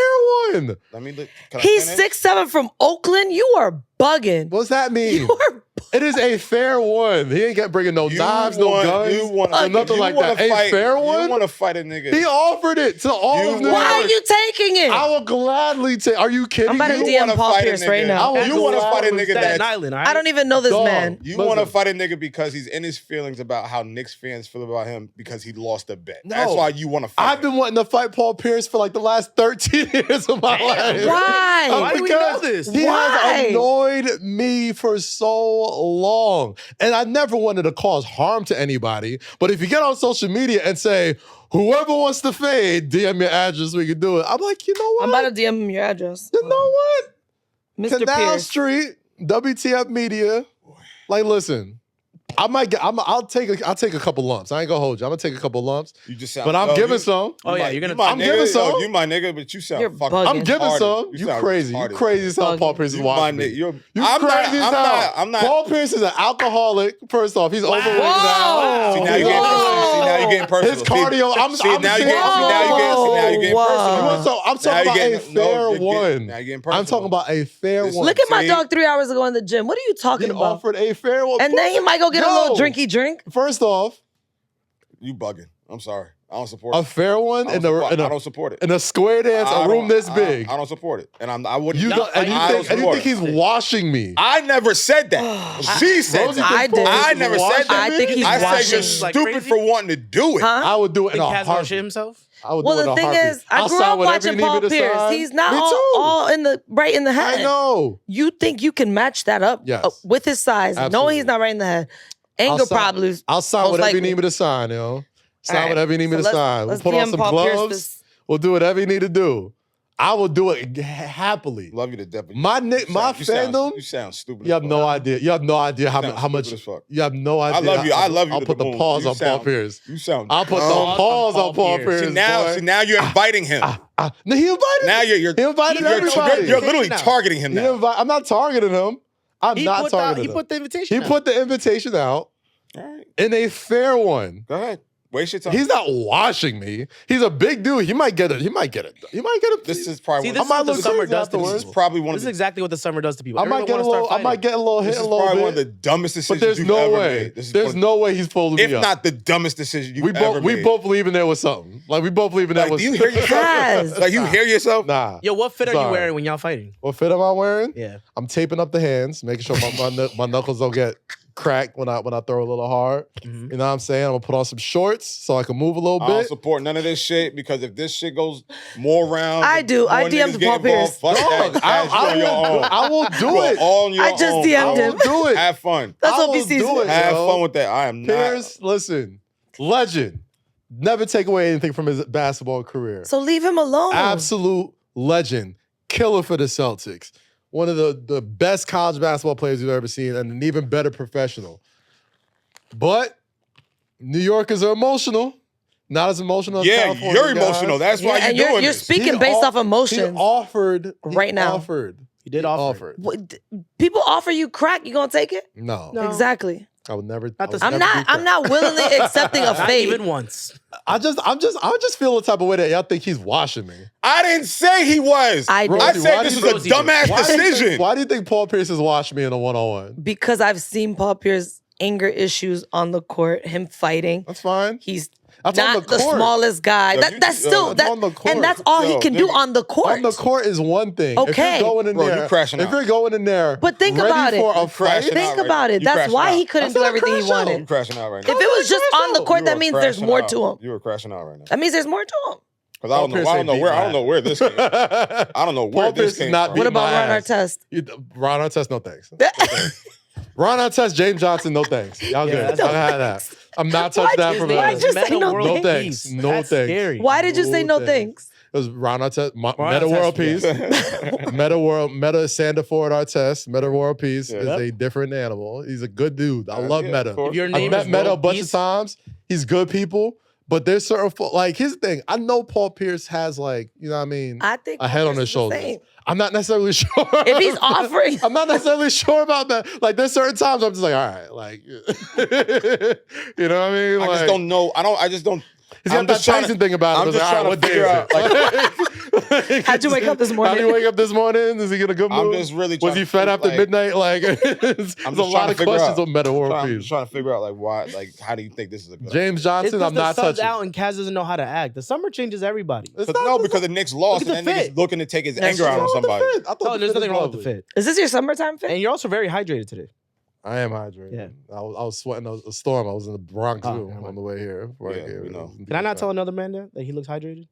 one. Let me look. He's 6'7" from Oakland. You are bugging. What's that mean? It is a fair one. He ain't bringing no knives, no guns, nothing like that. A fair one? You want to fight a nigga. He offered it to all of them. Why are you taking it? I will gladly take. Are you kidding me? I'm about to DM Paul Pierce right now. You want to fight a nigga that's Island, I don't even know this man. You want to fight a nigga because he's in his feelings about how Knicks fans feel about him because he lost a bet. No. That's why you want to fight I've been wanting to fight Paul Pierce for like the last 13 years of my life. Why? Why do we know this? He has annoyed me for so long. And I never wanted to cause harm to anybody. But if you get on social media and say, whoever wants to fade, DM your address, we can do it. I'm like, you know what? I'm about to DM him your address. You know what? Mr. Canal Pierce. Street, WTF Media. Like, listen, I'll take a couple lumps. I ain't gonna hold you. I'm gonna take a couple lumps. You just sound. But I'm giving some. Oh yeah, you're gonna. I'm giving some. You my nigga, but you sound You're fucking. bugging. I'm giving some. You You sound crazy. retarded. You crazy as hell. Paul Pierce is watching me. You I'm crazy as hell. I'm not. Paul Pierce is an alcoholic. First off, he's overweight now. Whoa. See, now you're getting personal. His cardio. I'm now you're getting Whoa. personal. I'm talking about a fair one. Now you're getting personal. I'm talking about a fair one. Look at my See? dog 3 hours ago in the gym. What are you talking He about? offered a fair one. And then he might go get a little drinky drink. First off, You bugging. I'm sorry. I don't support a it. fair one I don't support it. in a square dance, a room this big. I don't support it. And I wouldn't. You think he's washing me? I never said that. She said Rosie that. I did. I never said that. I think he's I said washing. you're Like stupid crazy? for wanting to do it. Huh? I would do it in Think a Kaz gonna shit heartbeat. himself? I would Well, do it in the a thing heartbeat. is, I I'll grew sign up whatever watching you need me Paul to Pierce. sign. He's not Me too. all in the right in the head. I know. You think you can match that up Yes. with his size, knowing Absolutely. he's not right in the head. Anger problems. I'll sign most whatever you likely. need me to sign, yo. Sign All right. whatever you need me So to sign. We'll let's put on DM some Paul Pierce gloves. this. We'll do whatever you need to do. I will do it happily. Love you to death. My fandom. You sound stupid. You have no idea. You have no idea how sound much. stupid as fuck. You have no idea. I love you. I'll to put the moon. pause You on Paul sound- Pierce. You sound. I'll put the Pause pause on on Paul Paul Pierce. Pierce. See now you're inviting him. No, he invited. Now you're He invited everybody. You're literally Now. targeting him now. I'm not targeting him. I'm not targeting He him. put the invitation. He out. put the invitation out All right, in a fair one. go ahead. Waste your time. He's not washing me. He's a big dude. He might get it. This is probably. See, one this I is might what the look summer crazy does to afterwards. This people. is probably one This of is the. exactly what the summer does to people. I might get a little. This hit is a little probably bit. one of the dumbest But decisions there's you've no ever way. made. This is There's one of- no way he's folding if me up. not the dumbest decision you've we ever made. both leaving there with something. Like we both leaving there Like, with. do you hear yourself? Yes. Like you hear yourself? Nah. Yo, what fit are you Sorry. wearing when y'all fighting? What fit am I wearing? Yeah. I'm taping up the hands, making sure my knuckles don't get cracked when I throw a little hard. Mhm. You know what I'm saying? I'm gonna put on some shorts so I can move a little I don't bit. support none of this shit because if this shit goes more rounds, I do. more I DM'd niggas get Paul Pierce. involved, fuck Dog, that. Cash, you on your own. I will do You are it. on your I just own, DM'd I bro. him. will do it. Have fun. Let's I hope he will sees do it. it. Have yo. fun with that. I am not. Pierce, listen, legend. Never take away anything from his basketball career. So leave him alone. Absolute legend. Killer for the Celtics. One of the best college basketball players you've ever seen and an even better professional. But New Yorkers are emotional. Not as emotional as Yeah, California you're guys. emotional. That's why Yeah, and you're doing you're this. speaking He based off- off emotions. He offered. Right now. He did offer. What- People offer you crack, you gonna take it? No, No. Exactly. I would never. Not the- I would never do I'm not willingly accepting a Not fate. even once. I just feel the type of way that y'all think he's washing me. I didn't say he was. I did. I Rosie, said why this do was you- a dumbass Why do you think- decision. Why do you think Paul Pierce has washed me in a one-on-one? Because I've seen Paul Pierce anger issues on the court, him fighting. That's fine. He's That's on not the the court. smallest guy. Yo, That's still that's on the that, court. and that's all he Yo, can do nigga, on the court. On the court is one thing. Okay. If you're going in Bro, there, you crashing if out. you're going in there, But think ready about it. for a You crashing fight, out. Think right about now. it. You That's crashing why out. he couldn't That's do not a everything he crash out. You wanted. crashing out right now. If it was just on the court, You that are means there's crashing more out. to him. You were crashing out right now. That means there's more to him. Because I don't know where this came. I don't know where Paul this Pierce is came not from. beating What about my Ron ass. Artest? Ron Artest, no thanks. Ron Artest, James Johnson, no thanks. Y'all good. that's Y'all had that. I'm not touching that Why'd from you- there. why'd you say no World No thanks. Peace. No That's thanks. Scary. Why did you say no thanks? It was Ron Artest, Meta Artest, World Peace. yeah. Meta Sander Ford Artest, Meta World Peace Yeah. is a different animal. He's a good dude. I love Yeah, Meta. of course. If your I've name met is Meta a World bunch Peace, of times. He's good people, but there's certain like his thing. I know Paul Pierce has like, you know what I mean, I think a head Paul on Pierce his is the shoulders. same. I'm not necessarily sure. If he's offering, I'm not necessarily sure about that. Like there's certain times I'm just like, all right, like you know what I mean? I Like, just don't know. I just don't. He's got I'm that just trying Tyson to- thing about him. I'm It's just like, all right, trying to what day figure is it? How'd you wake up this morning? How'd you wake up this morning? Is he in a good mood? I'm just really. Was trying he to fed figure, after like, midnight? Like, there's I'm a just lot trying of to figure questions out. on Meta World I'm Peace. just trying to figure out like why, like how do you think this is a good? James it's Johnson, because I'm the not sun's touching. out and Kaz doesn't know how to act. The summer changes everybody. It's Because, not- no, because the Knicks lost Look at and the then fit. niggas looking to take his That's anger out true. on somebody. I thought No, the there's fit nothing is wrong with the lovely. fit. Is this your summertime fit? And you're also very hydrated today. I am hydrated. Yeah. I was sweating a storm. I was in the Bronx Oh, Zoo never mind. on the way here. Yeah, we know. Can I not tell another man that he looks hydrated?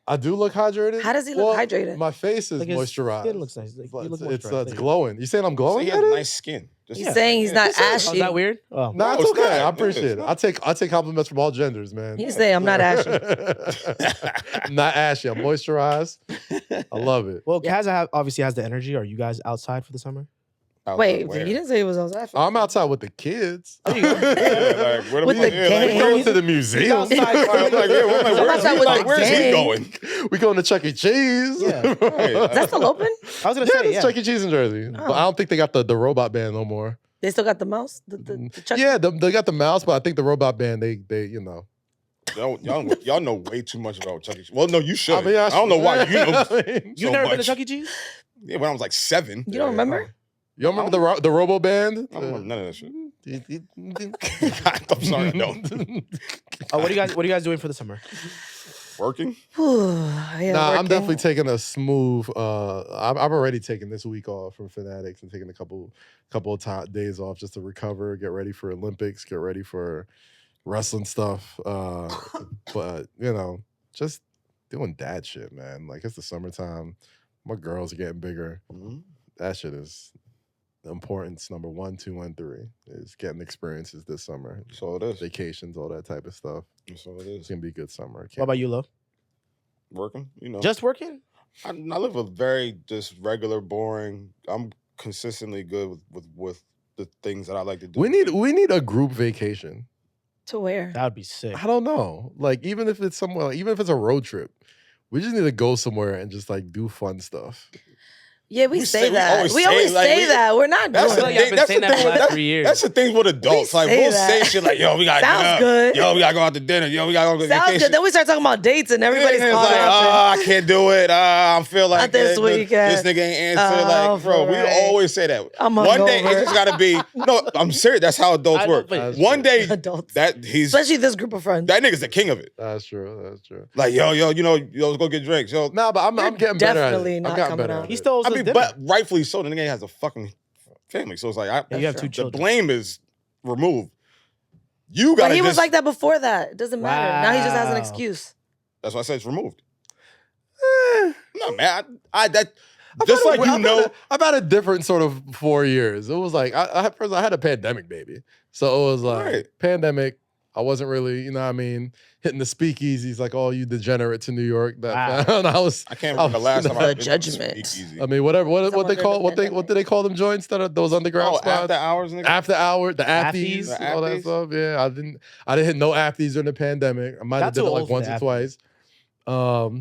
I do look hydrated. How does he look hydrated? My face is Like his moisturized. skin looks nice. Like, you look It's moisturized. glowing. You saying I'm So glowing? he has Eddie? nice skin. Just- He's saying he's not Oh, ashy. is that weird? Oh. Nah, No, it's it's okay. not. I appreciate It's it. I take compliments from all genders, man. He's saying I'm not ashy. I'm not ashy. I'm moisturized. I love it. Well, Kaz obviously has the energy. Are you guys outside for the summer? Wait, he didn't say he was outside. I'm outside with the kids. With the gang. We going to the museum. Where's he going? We going to Chuck E. Cheese. Yeah. Is that still open? I was gonna Yeah, say, it's Chuck E. Cheese in Jersey. But I don't think they got the robot band no more. They still got the mouse? The Chuck? Yeah, they got the mouse, but I think the robot band, they you know. Y'all know way too much about Chuck E. Cheese. Well, no, you should. I mean, I don't know why you know. You never been to Chuck E. Cheese? Yeah, when I was like 7. You don't remember? You don't remember the Robo Band? I don't remember none of that shit. I'm I'm sorry, I don't. What are you guys doing for the summer? Working? I'm definitely taking a smooth. I've already taken this week off from Fanatics and taking a couple of days off just to recover, get ready for Olympics, get ready for wrestling stuff. But you know, just doing dad shit, man. Like it's the summertime. My girls are getting bigger. Mm-hmm. That shit is importance number 1, 2, and 3 is getting experiences this summer. That's all it is. Vacations, all that type of stuff. That's all it It's is. gonna be a good summer. What about you, Lo? Working, you know. Just working? I live a very just regular, boring. I'm consistently good with the things that I like to do. We need a group vacation. To where? That would be sick. I don't know. Like even if it's somewhere, even if it's a road trip, we just need to go somewhere and just like do fun stuff. Yeah, we say that. We always always say that. We're not That's doing the it. thing. That's the saying that for the thing. last 3 years. That's the thing with adults. Like we'll say shit like, "Yo, we gotta Sounds get up. good. Yo, we gotta go out to dinner. Yo, we gotta go to Sounds vacation." good. Then we start talking about dates and everybody's it's caught like, up. I can't do it. I feel like Not this weekend. this nigga ain't answer. Like, bro, we right. always say that. I'm One day hungover. it just gotta be. No, I'm serious. That's how adults I know, work. but- One day Adults. especially Especially this group of friends. that nigga's the king of it. That's true. That's true. Like, yo, let's go get drinks. Yo, No, but I'm getting better at definitely it. not I'm getting coming better out. at He it. still owes I us mean, dinner. but rightfully so. The nigga has a fucking family, so it's like And you have 2 the children. blame is removed. You got. But he was like that before that. It doesn't matter. Now he just has an Wow. excuse. That's why I said it's removed. Eh, No, man. I've had a different sort of 4 years. It was like I had a pandemic baby, so it was like Right. pandemic. I wasn't really, you know what I mean, hitting the speakeasies like all you degenerates in New York. That Wow. and I can't remember the last time The I been to judgment. speakeasy. I mean, whatever. What Someone they call during what the they pandemic. do they call them joints that are those underground spots? After hours, nigga. After hour, the Afties? afties, The all that afties? stuff. Yeah, I didn't hit no afties during the pandemic. I might have Got did too it like old for once the or afties. twice.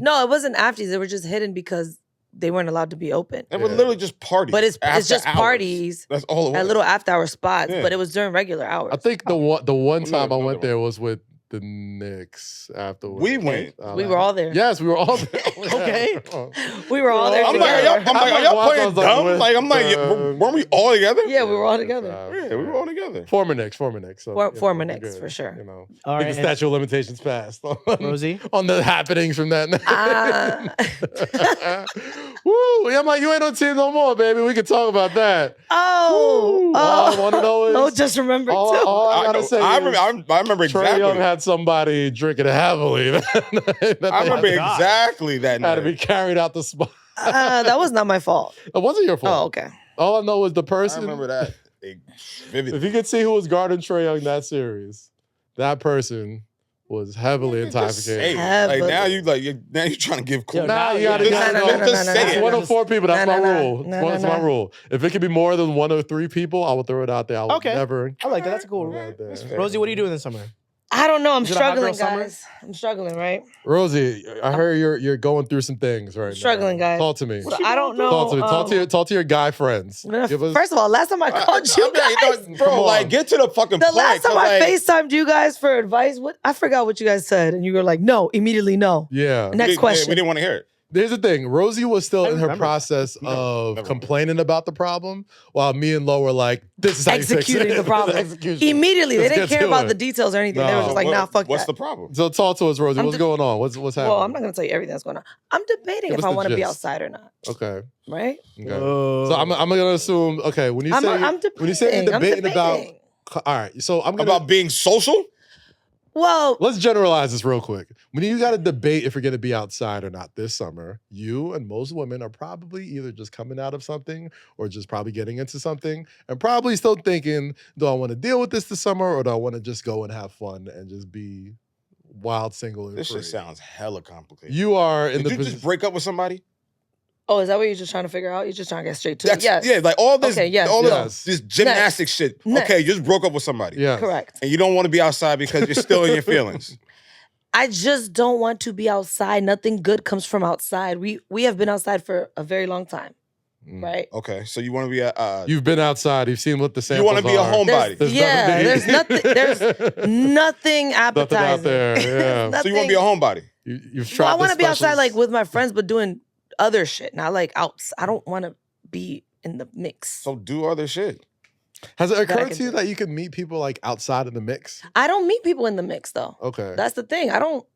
No, it wasn't afties. They were just hidden because they weren't allowed to be open. It was literally just parties. But it's after just hours. parties That's all it was. at little after hour spots. Yeah. But it was during regular hours. I think the one time I another went one. there was with the Knicks afterwards. We went. We were all there. Yes, we were all there. Okay. We were all there I'm together. like, are y'all playing dumb? Like, I'm like, Uh, weren't we all together? Yeah, we were all together. Yeah, we were all together. Former Knicks. So, Former we're Knicks, good, for sure. You know, All I think right, the statute of limitations passed Rosy? on the happenings from that night. Woo! Yeah, I'm like, you ain't on team no more, baby. We can talk about that. Oh, All I want to know is oh, just remember too. all I gotta know. say I is remember Trae exactly. Young had somebody drinking heavily. That I remember they God. exactly that had to night. be carried out the spot. That was not my fault. It wasn't your Oh, fault. okay. All I know is the I person. remember that vividly. If you could see who was guarding Trae Young that series, that person was heavily Just say intoxicated. it. Like now you're trying to give cool. Yo, Nah, you gotta just, get just say It's it. one of 4 people. That's Nah, my nah, rule. nah, That's nah, my nah. rule. If it could be more than 1 or 3 people, I will throw it out there. I will Okay. never. I like that. That's a cool. Right there. That's fair. Rosie, what are you doing this summer? I don't know. I'm Is it a hot girl struggling, summer? guys. I'm struggling, right? Rosie, I heard you're going through some things right now. Struggling, guys. Talk to me. So I don't know. Talk to me. Talk to your guy friends. Give us- First of all, last time I called you guys, Come Bro, on. like get to the fucking the point. last time 'cause, I like, FaceTimed you guys for advice, I forgot what you guys said, and you were like, "No, immediately no." yeah. Next question. We didn't want to hear it. Here's the thing. Rosie was still in her remember. process of never. complaining about the problem, while me and Lo were like, "This is how you fix Executing it." the problem. Execution. Immediately. They Let's didn't get care to about it. the details or anything. They were No. just like, "Nah, fuck What's that." the problem? So talk to us, Rosie. I'm What's going on? What's happening? Well, I'm not gonna tell you everything that's going on. I'm debating Give if us I the want to be gist. outside or not. Okay. Right? Okay. So I'm gonna assume. Okay. When you say I'm when you say you're debating. debating about, all right. So I'm gonna About being social? Well, let's generalize this real quick. When you got to debate if you're going to be outside or not this summer, you and most women are probably either just coming out of something or just probably getting into something and probably still thinking, do I want to deal with this summer or do I want to just go and have fun and just be wild, single, and This free? shit sounds hella complicated. You are in Did the you position. just break up with somebody? Oh, is that what you're just trying to figure out? You're just trying to get straight to it? Yes. Yeah, like all this, Okay, yes. all Yes. this gymnastic shit. Next. Okay, you just broke up with somebody. Yeah. Correct. And you don't want to be outside because you're still in your feelings. I just don't want to be outside. Nothing good comes from outside. We have been outside for a very long time, right? Okay, so you want to be You've been outside. You've seen what the samples you want to be a are. homebody. There's nothing appetizing. Nothing out there. Yeah. So you want to be a homebody. You've tried. Well, I want to the be outside specials. like with my friends, but doing other shit. Not like outs. I don't want to be in the mix. So do other shit. Has it I occurred can to you do. that you can meet people like outside of the mix? I don't meet people in the mix though. Okay. That's the thing. I don't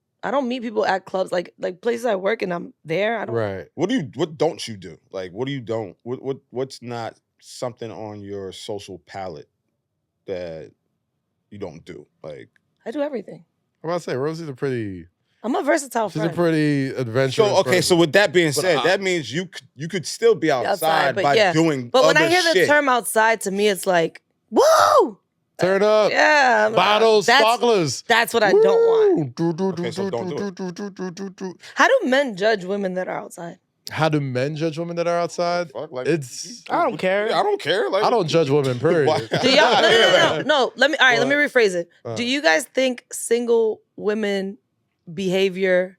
meet people at clubs like places I work and I'm there. I don't. Right. What don't you do? Like what's not something on your social palette that you don't do? Like I do everything. I'm about to say Rosie's a pretty. I'm a versatile She's friend. a pretty adventurous. so okay, person. so with that being But said, that means you could still be outside but by yeah. doing But when other I hear the shit. term outside, to me it's like, woo! Turn up. Yeah. Bottles, sparklers. That's what I don't want. Okay, so don't do it. How do men judge women that are outside? How do men judge women that are outside? Fuck, like, It's. I don't care. Yeah, I don't care. Like I don't judge women. Period. Do y'all? No. Let me What? rephrase it. Uh. Do you guys think single women behavior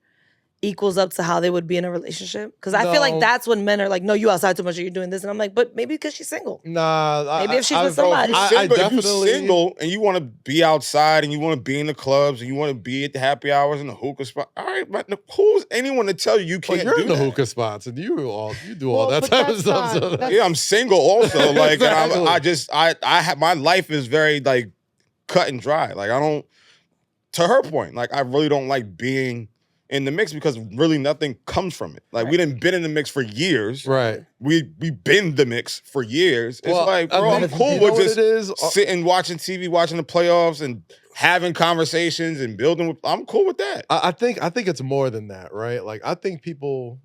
equals up to how they would be in a relationship? Because I feel like No. that's when men are like, no, you outside too much or you're doing this. And I'm like, but maybe because she's single. Nah. Maybe if she's with Bro, somebody. if you're I definitely. single and you want to be outside and you want to be in the clubs and you want to be at the happy hours and the hookah spot, all right, but who's anyone to tell you you Well, can't you're do in the that? hookah spots and you do all Well, that but type of that's stuff. not- so that's- Yeah, I'm single also. Like, Exactly. and I have my life is very like cut and dry. Like, I don't. To her point, like I really don't like being in the mix because really nothing comes from it. Like we didn't been in the mix for years. Right. We been the mix for years. It's Well, like, I bro, mean, I'm cool you know with what just it is? sitting, watching TV, watching the playoffs, and having conversations and building. I'm cool with that. I think it's more than that, right? Like I think people,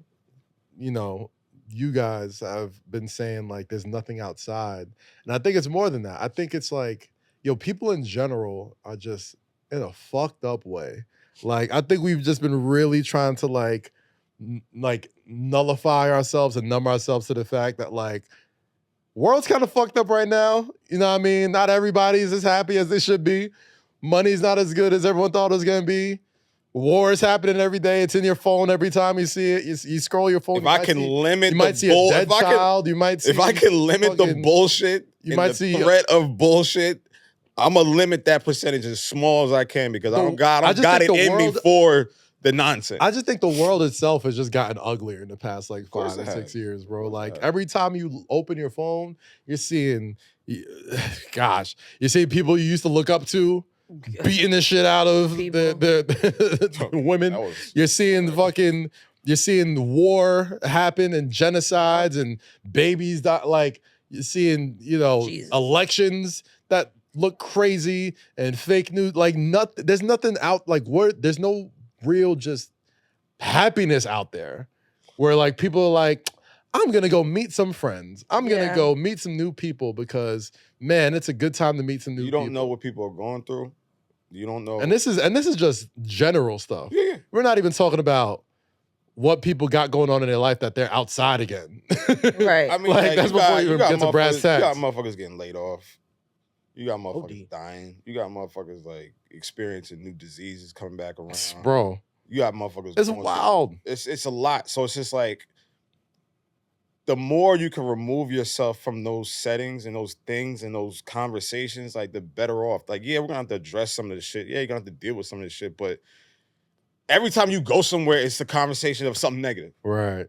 you guys have been saying like there's nothing outside, and I think it's more than that. I think it's like, people in general are just in a fucked up way. Like I think we've just been really trying to like nullify ourselves and numb ourselves to the fact that like world's kind of fucked up right now. You know what I mean? Not everybody's as happy as they should be. Money's not as good as everyone thought it was gonna be. War is happening every day. It's in your phone every time you see it. You scroll your phone. If I can limit you might the see bull, a dead child. You might see. if I can limit the fucking- bullshit, you and might the see- threat of bullshit, I'm gonna limit that percentage as small as I can because I don't got just it think the in me world- for the nonsense. I just think the world itself has just gotten uglier in the past like course 5 or it 6 has. years, bro. Like has. every time you open your phone, you're seeing, you're seeing people you used to look up to beating the shit out of the women. That was- You're seeing war happen and genocides and babies that like you're seeing, Jesus. elections that look crazy and fake news. Like nothing, there's nothing out like there's no real just happiness out there where like people are like, I'm gonna go meet some friends. I'm gonna Yeah. go meet some new people because man, it's a good time to meet some new you people. don't know what people are going through. You don't know. And this is just general stuff. yeah. We're not even talking about what people got going on in their life that they're outside again. Right. I mean, Like, that's before you even get to brass motherfuckers- You got tacks. motherfuckers getting laid off. You got motherfuckers OD. dying. You got motherfuckers like experiencing new diseases coming back around. Bro, You got motherfuckers. it's going through- wild. It's a lot. So it's just like the more you can remove yourself from those settings and those things and those conversations, like the better off. Like, yeah, we're gonna have to address some of the shit. Yeah, you're gonna have to deal with some of this shit. But every time you go somewhere, it's the conversation of something negative. Right.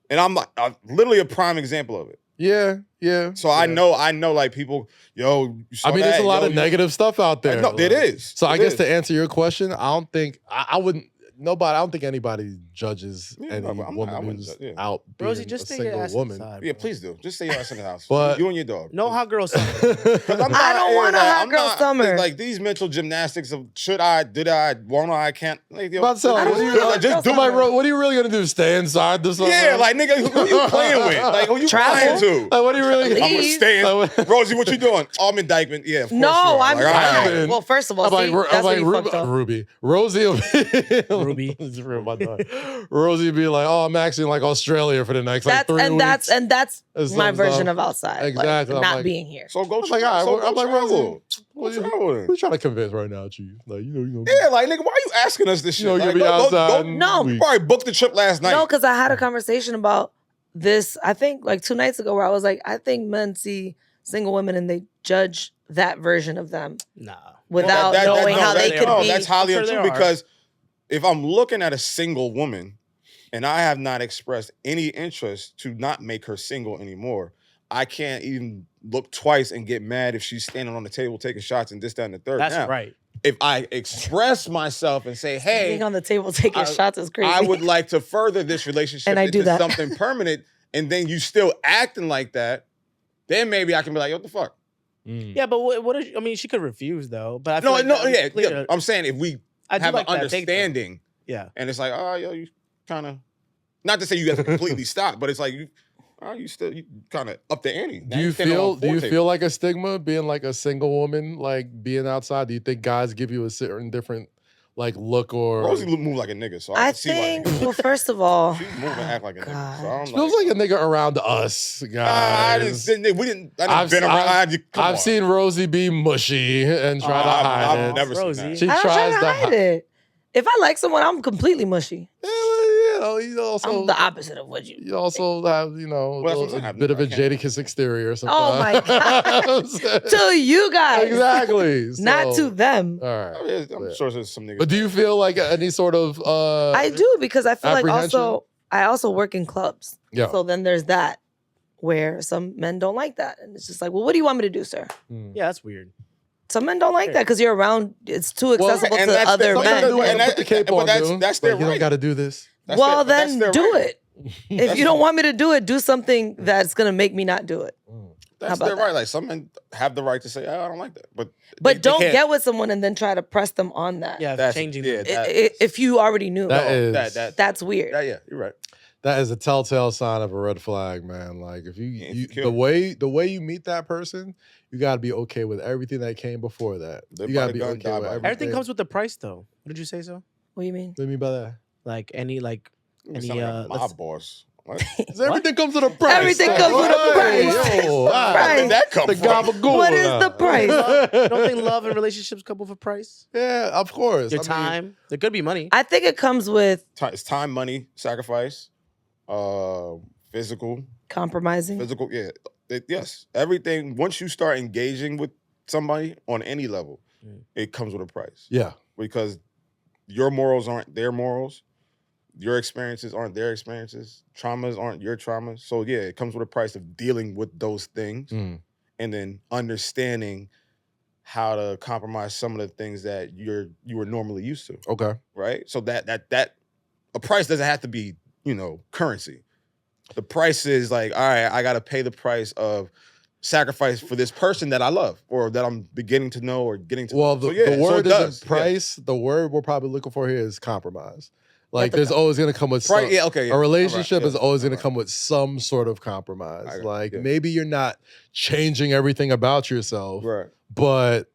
And I'm literally a prime example of it. Yeah. So I know like people, you saw I mean, that? there's a lot Yo, of negative stuff out there. No, it is. So I It guess is. to answer your question, I don't think I wouldn't. I don't think anybody judges Yeah, any I woman wouldn't who's judge, yeah. out being Rosie, a just stay your single ass woman. inside. Yeah, bro. please do. Just stay your ass in the house. But- You and your dog. No hot girl summer. Because I'm not I don't want a like, hot I'm girl not- summer. Like these mental gymnastics of should I, did I, won't I, can't. Like, yo, About to say, I don't what are you, want like, just do I'm like, bro, what are you really gonna do? Stay inside this summer? yeah, like nigga, who you playing with? Like who you Travel? playing to? Like, what are you really? Leave. I'm gonna stay Like, in. Rosie, what you doing? Oh, I'm indictment. Yeah, of course No, you are. I'm Like, all right. Indictment. Well, first of all, I'm like, see, that's where you fucked up. Ruby. Rosie will be Ruby. It's real, my dog. Rosy be like, "Oh, I'm actually in like Australia for the next like 3 weeks." That's Or my some version stuff. of outside. Exactly. Like, I'm not like- being here. So go I'm like, all right, I'm like, travel. Rosie, Go travel. who you trying to convince right now, Chief? Like, you know. Yeah, like, nigga, why are you asking us this shit? You know, Like, you be outside. No. You probably booked the trip last night. No, because I had a conversation about this, I think like 2 nights ago, where I was like, I think men see single women and they judge that version of them Nah. without knowing how they could be. That's highly I'm sure untrue they are. because if I'm looking at a single woman and I have not expressed any interest to not make her single anymore, I can't even look twice and get mad if she's standing on the table taking shots and this, that, and the third. That's Now, right. if I express myself and say, hey, Being on the table taking shots is crazy. I would like to further this relationship And I into do that. something permanent, and then you still acting like that, then maybe I can be like, what the fuck? Yeah, but what is, I mean, she could refuse though. But I feel No, like no, that- yeah. I'm saying if we I do have like an that take, though. understanding, Yeah. and it's like, oh, yo, you kind of, not to say you have to completely stop, but it's like you kind of up the ante. Do you feel like a stigma being like a single woman, like being outside? Do you think guys give you a certain different like look or? Rosie move like a nigga, so I I can see think, why. well, first of all, She move and act like a nigga. So I'm Feels like a nigga around us, guys. I didn't been around. I've seen Rosie be mushy and try to hide it. I've never seen Rosie. that. She I don't try tries to hide it. If I like someone, I'm completely mushy. You also I'm the opposite of what you. You also have, Well, that's what I'm a saying. bit of a I can't- Jadakiss exterior sometimes. Oh my god! To you guys, Exactly. not So, to them. All right. I'm sure there's some niggas. But do you feel like any sort of I do because I feel like apprehension? I also work in clubs. Yeah. So then there's that where some men don't like that, and it's just like, well, what do you want me to do, sir? Yeah, that's weird. Some men don't like that because you're around. It's too accessible and to that's other the- men. and that- put the cape but on, that's- dude. that's their Like, you don't right. got to do this. Well, then that's their do right. it. If you don't want me to do it, do something that's gonna make me not do it. That's about their that? right. Like some men have the right to say, oh, I don't like that. But But they don't can't- get with someone and then try to press them on that. Yeah, That's- changing yeah, the that- If you already knew, That is that's weird. Yeah, you're right. that is a telltale sign of a red flag, man. Like if you insecure. the way you meet that person, you got to be okay with everything that came before that. Live You by got to the be gun, okay die with by the everything. Everything comes with the price, though. What did you say so? What do you mean? What do you mean by that? Like any You sound like a let's- mob boss. What? Everything comes with a price. Everything comes with a price. Yo, Right. Where did that come The from? gabagool. What is the price? don't think love and relationships come with a price? Yeah, of course. Your I mean, time. There could be money. I think it comes with It's time, money, sacrifice, physical, compromising. yeah. Yes, everything. Once you start engaging with somebody on any level, it comes with a price. yeah. Because your morals aren't their morals. Your experiences aren't their experiences. Traumas aren't your traumas. So yeah, it comes with a price of dealing with those things Mm. and then understanding how to compromise some of the things that you were normally used to. Okay. Right? So that a price doesn't have to be, currency. The price is like, all right, I gotta pay the price of sacrifice for this person that I love or that I'm beginning to know or getting to Well, know. the word it does. isn't price. The word we're probably looking for here is compromise. Like the there's always going to come with Right, some, yeah, okay. Yeah. a relationship All right, is yeah, always going all to right. come with some sort of compromise. I got it, Like yeah. maybe you're not changing everything about yourself, Right. but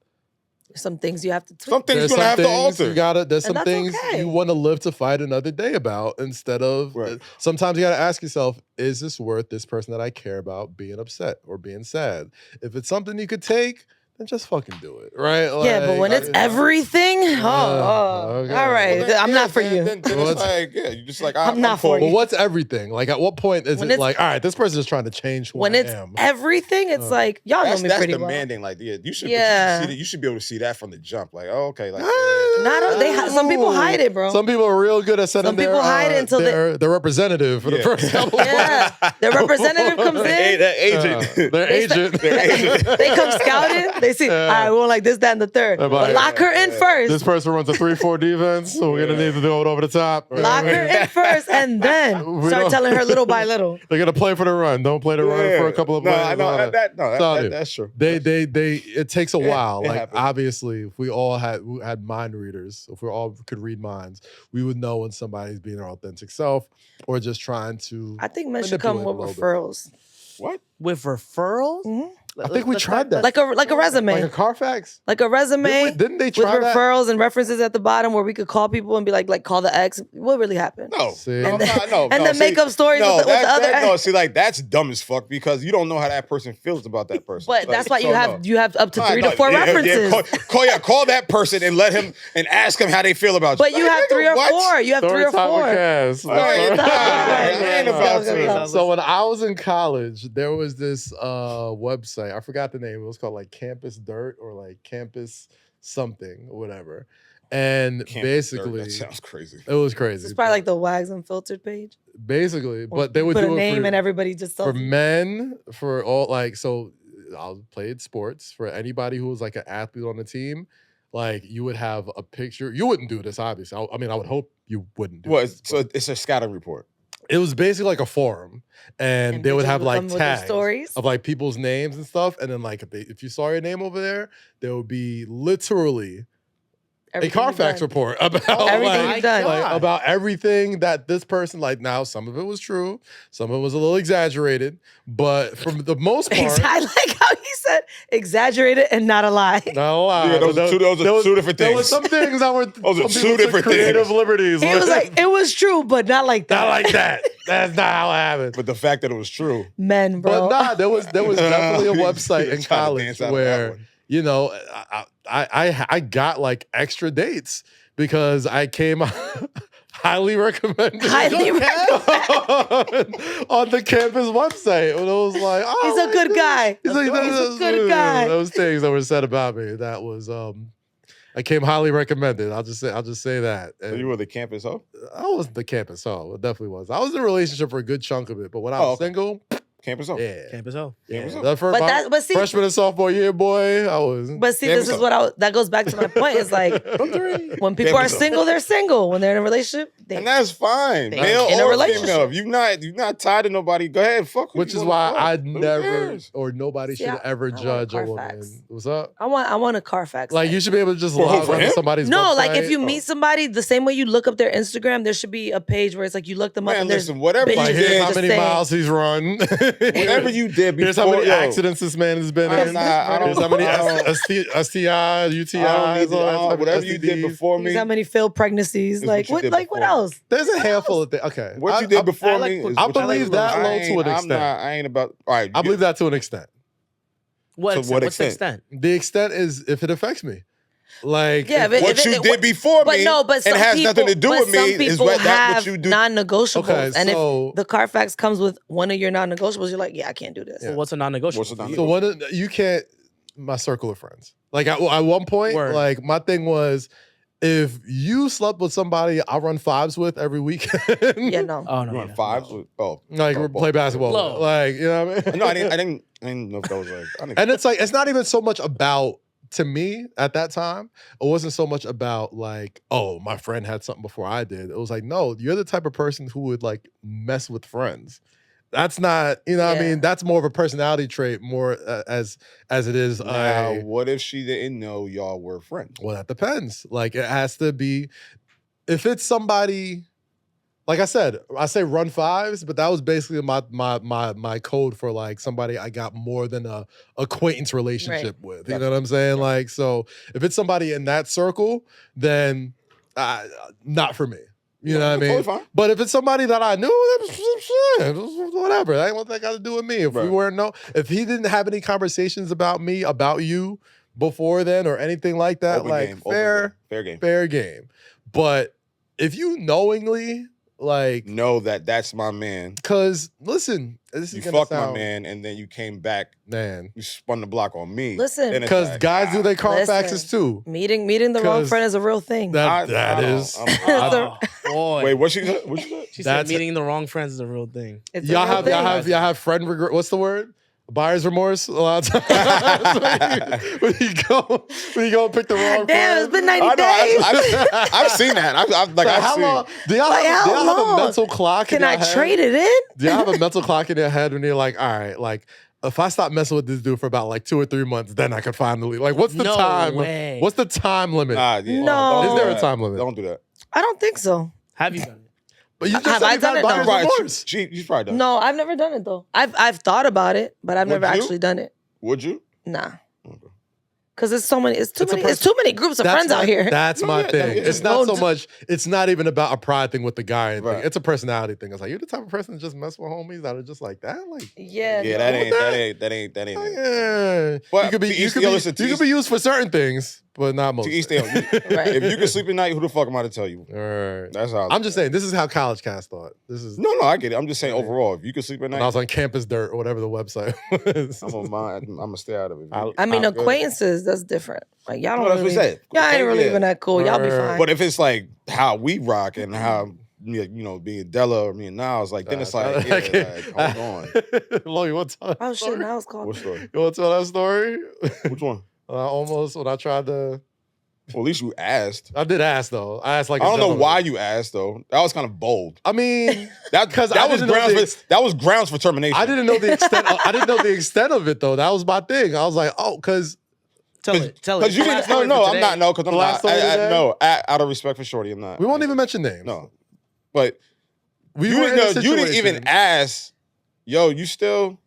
Some things you have to tweak. Some things there's you're gonna some have to things alter. you gotta. There's And some that's things okay. you want to live to fight another day about instead of. Right. Sometimes you gotta ask yourself: is this worth this person that I care about being upset or being sad? If it's something you could take, then just fucking do it, right? Yeah, but when it's everything, okay. all right, Well, then, I'm yeah, not for then- you. Then Well, it's like, yeah, you just like, I'm not for But you. what's everything? Like, at what point is When it it's- like, all right, this person is trying to change who when I it's am? everything, it's like y'all know That's, me that's pretty well. demanding. Like, yeah, you should. Yeah. You should be able to see that from the jump. Like, oh, okay, like. Some people hide it, bro. Some people are real good at setting Some people hide it until their representative for the Yeah. first couple. Yeah, their representative comes in. That agent. Their agent. They come scouting. They see, all right, we want like this, that, and the third. They're But like, lock her in first. This person runs a 3-4 defense, so we're gonna need to do it over the top. Lock her in first, and then We start don't- telling her little by little. They're gonna play for the run. Don't play the run for a couple of no, plays. I know All that. Solid. that's true. They it takes a while. it Like happens. obviously, if we all had mind readers, if we all could read minds, we would know when somebody's being their authentic self or just trying to. I think men should come with manipulate a little bit. referrals. What? With referrals? Mhm. I think we tried that. Like a resume. Like a Carfax? Like a resume. Didn't they try with that? referrals and references at the bottom where we could call people and be like call the ex? What really happened? No. See? And then, no. and then make up stories with the other ex. No, see, like that's dumb as fuck because you don't know how that person feels about that person. But Like, that's why so you have up to 3 to 4 references. Call that person and let him and ask him how they feel about you. But you have 3 or 4. You have 3 or 4. So when I was in college, there was this website. I forgot the name. It was called like Campus Dirt or like Campus something or whatever. And basically, that sounds crazy. It was crazy. It's probably like the Wags Unfiltered page. Basically, but they would put do a name it for, and everybody just tells for you. men, for all like so. I played sports for anybody who was like an athlete on the team. Like you would have a picture. You wouldn't do this, obviously. I mean, I would hope you wouldn't do this. So it's a scatter report. It was basically like a forum, and they would bitches have would like come with their tags stories. of like people's names and stuff, and then like if you saw your name over there, there would be literally Everything a Carfax you've done. report about Everything like, you've done. like, about everything that this person like. Now some of it was true, some of it was a little exaggerated, but for the most part, I like how he said exaggerated and not a lie. not a lie. Yeah, those are two different There were things. some things that were Those are some two people took different creative things. liberties. He was like, it was true, but not like that. not like that. That's not how it happened. But the fact that it was true. Men, bro. But nah, there was definitely a website in Trying to college dance out of that where one. you know I got like extra dates because I came highly recommended. Highly recommended. on the campus website. And it was like, oh, He's a good guy. He's like, He's a good guy. Those things that were said about me. That was I came highly recommended. I'll just say that. So And you were the campus hoe? I was the campus hoe. It definitely was. I was in a relationship for a good chunk of it, but when I was single, Campus hoe? yeah. Campus hoe. Yeah, Campus hoe. that first, But see, freshman and sophomore year, boy, I was. but see, this is what that goes back to my point. Is like when people are single, they're single. When they're in a relationship, they And that's fine. They Male in a or relationship. female. If you're not tied to nobody, go ahead, fuck who Which you is wanna why fuck. I'd Who never cares? or nobody See, should I ever want a judge a Carfax. woman. What's up? I want a Carfax. Like you should be able to just For log on to him? somebody's No, website. like if you meet somebody, the same way you look up their Instagram, there should be a page where it's like you look them up Man, and there's listen, whatever you bitches like, that here's did, how just many say- miles he's run. whatever you did before. Here's how many yo, accidents this man has been I'm in. not- I don't- Here's how many I don't- STI, UTIs, I don't need all that whatever type of you did STDs. before me. Here's how many failed pregnancies. Is Like what you what? did Like what before. else? There's a handful of things. Okay. What you did before I like me. what- is I what you believe did. that I low ain't- to an I'm extent. not- I ain't about. All right. I believe that to an extent. What To extent? what What's the extent? extent? The extent is if it affects me. Like, Yeah, if- but What if you it- did before But me no, but some and has people, nothing to do but with me some is people what that's have what you do. non-negotiables. Okay, and so- if the Carfax comes with one of your non-negotiables, you're like, yeah, I can't do this. Yeah. Well, what's a non-negotiable? What's a for you? so one, you can't. My circle of friends. Like at one point, Word. like my thing was, if you slept with somebody I run fives with every weekend, Yeah, no. Oh no. You want yeah. fives? With, like oh, play basketball, Low. like you know what I mean. No, I didn't know if that was like. I didn't, And it's like it's not even so much about to me at that time. It wasn't so much about like, oh, my friend had something before I did. It was like, no, you're the type of person who would like mess with friends. That's not, you know what I Yeah. mean? That's more of a personality trait, more as it is. now, what if she didn't know y'all were friends? Well, that depends. Like it has to be, if it's somebody. Like I said, I say run fives, but that was basically my code for like somebody I got more than a acquaintance relationship with. You know what I'm saying? Like, so if it's somebody in that circle, then not for me. You know what I mean? Totally fine. But if it's somebody that I knew, then shit, whatever. That ain't what that got to do with me. If we Right. if he didn't have any conversations about me, about you before then, or anything like that, Open like game, open fair game. fair game. But if you knowingly like, Know that that's my man. because listen, this You is gonna fucked sound, my man, and then you came back. man. You spun the block on me. Listen. Then it's Because like, guys do their Carfaxes Listen. too. Meeting the wrong 'Cause friend is a real thing. That I don't- is. Oh, boy. Wait, what she said? What she said? She said That's- meeting the wrong friends is a real thing. It's a Y'all real have thing. y'all have friend regret. What's the word? Buyer's remorse. A lot of times when you go and pick the wrong. Damn, it's friend. been 90 I know. days. I've seen that. I've So I've how seen. long? Do y'all, Like, have, do how y'all have a long? mental clock? Can in I your head? trade it in? Do y'all have a mental clock in your head when you're like, all right, like if I stop messing with this dude for about like 2 or 3 months, then I could finally like, what's the No time? way. What's the time limit? Nah, yeah. No. Don't Is there do a that. time limit? Don't do that. I don't think so. Have you done it? But you just Have said I you've done had it? No. buyer's Right, remorse. she's probably done. No, I've never done it though. I've thought about it, but I've Would never you? actually done it. Would you? Nah. Okay. Cause it's too many groups of friends out here. That's my thing. It's not No, so much. It's not even about a pride thing with the guy. And Right. thing. It's a personality thing. It's like you're the type of person that just mess with homies that are just like that. Like Yeah. That ain't it. yeah, But you could be used for certain things, but not most. To each their own. Right. If you can sleep at night, who the fuck am I to tell you? All right. That's how. I'm just saying. This is how college cast thought. This is No, I get it. I'm just saying overall, if you can sleep at when I night, was on Campus Dirt or whatever the website was. I'm gonna stay out of it. I mean, acquaintances, that's different. Like y'all don't No, that's what I really, said. y'all ain't really Yeah. even that cool. Y'all be Right. fine. But if it's like how we rock and how being Della or me and Niles, like then it's like, hold on. Lo, you want to tell that Oh shit, story? now it's called. What story? You want to tell that story? Which one? Almost when I tried to. Well, at least you asked. I did ask though. I asked like. I a don't know gentleman. why you asked though. That was kind of bold. I mean, That 'Cause that I was didn't know grounds for termination. I didn't know the extent. I didn't know the extent of it though. That was my thing. I was like, oh, because Tell it. Because you didn't. No, I'm not. No, because I'm The last not. story today? No, out of respect for Shorty, I'm not. we won't even mention names. No, but we you were in a didn't. You didn't situation- even ask. Yo, you still?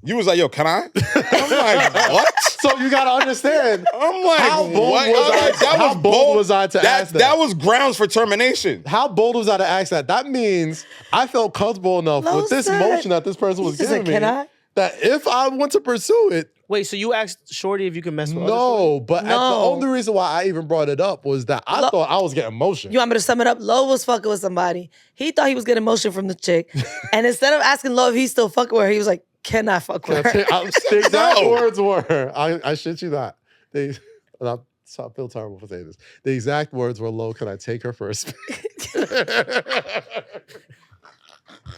You was like, yo, can I? I'm like, what? So you gotta understand. I'm like, How bold what? was I? That How was bold was I to ask that? That was grounds for termination. How bold was I to ask that? That means I felt comfortable enough Lo with this said- motion that this person was He said, giving me "Can I?" that if I want to pursue it, Wait, so you asked Shorty if you can mess with other no. But the No. only reason why I even brought it up was that I thought I was getting motion. You want me to sum it up? Lo was fucking with somebody. He thought he was getting motion from the chick. And instead of asking Lo if he's still fucking with her, he was like, can I fuck with her? The exact No. words were, I shit you not. I feel terrible for saying this. The exact words were, Lo, can I take her for a spin?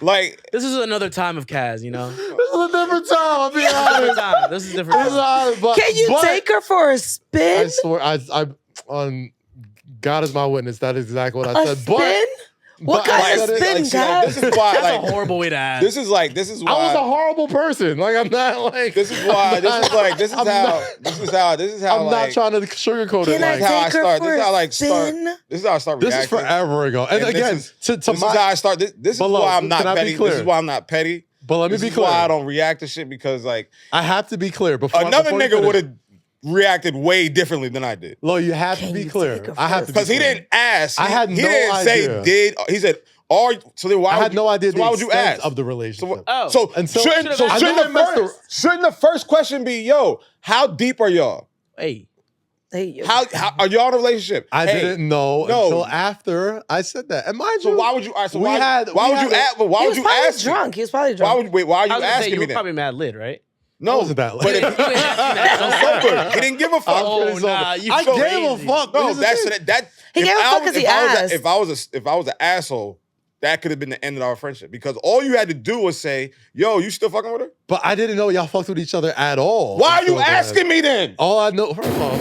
Like, This is another time of Kaz, you know? This is a different time, I'll be honest. Different time. This is a different This is time. honest, but- Can you but take her for a I spin? swear, I on God is my witness. That is exactly what I A said. spin? What but I kind of said it spin, like- see, like, guys? this is why, That's like, a horrible way to ask. this is why. I was a horrible person. Like I'm not like. This is why. I'm not- This is I'm how. not- This is how. This is how. I'm like, not trying to sugarcoat it. Can I Like, This is how I take her start. for This is how I a like start. spin? This is how I start this reacting. is forever ago. And And again, this to is my. how I start. This is But look, why I'm not can I be petty. clear? This is why I'm not petty. But let me This be is clear. why I don't react to shit because like I have to be clear before another before you nigga finish. would have reacted way differently than I did. Lo, you have Can to be you clear. take a I have to be Because he clear. didn't ask. I had he no didn't idea. say did. He said are. So then why? I would had you- no idea So the why would you extent ask? of the So, relationship. Oh. so And so- shouldn't I know shouldn't the first question be, yo, how deep are y'all? Hey, Hey, you. How are y'all in a relationship? I Hey, didn't know no. until after I said that. And mind So you, why would you? All right, so we why, had- why we would you had a- ask? But why He would was you probably ask? me? drunk. He was probably Why drunk. would wait? Why are I you was gonna say, asking you me were then? probably mad lit, right? I wasn't that But if, late. so good. He didn't give a fuck. I'm pretty sober. nah, you I so gave a crazy. fuck. No, Here's the that's thing. that. He if gave a I fuck was- 'cause he if I was a- asked. if I was an asshole, that could have been the end of our friendship because all you had to do was say, "Yo, you still fucking with her?" But I didn't know y'all fucked with each other at all. Why are you until then. asking me then? All I know, first of all,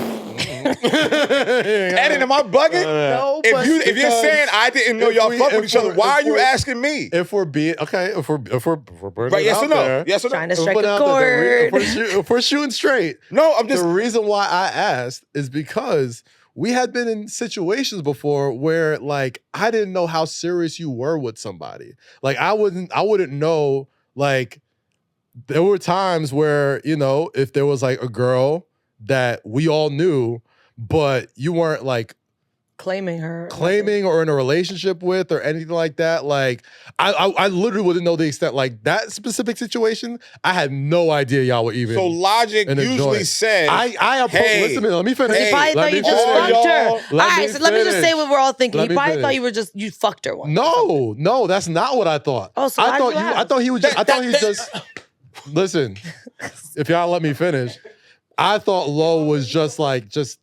Eddie, am I bugging? No, If you're because saying I didn't know if y'all we- fuck with if each other, we're- why are if you we're- asking me? if we're being okay, if we're putting Right? it Yes out or no? there, Yes or Trying no? to if strike we're a putting it out there, chord. if we're shooting straight, No, I'm just. the reason why I asked is because we had been in situations before where like I didn't know how serious you were with somebody. Like I wouldn't know, like there were times where, you know, if there was like a girl that we all knew, but you weren't like claiming her. claiming or in a relationship with or anything like that. Like I literally wouldn't know the extent. Like that specific situation, I had no idea y'all were even. So logic in a usually joint. said, I Hey, listen to me. Let me finish. hey, He probably Let thought me you just finish. fucked her. y'all. All Let right, me so let me just say finish. what we're all thinking. Let He me probably finish. thought you fucked her once. No, that's not what I thought. Oh, so I why'd thought you ask? I thought he was just. I thought he was just. Listen, if y'all let me finish, I thought Lo was just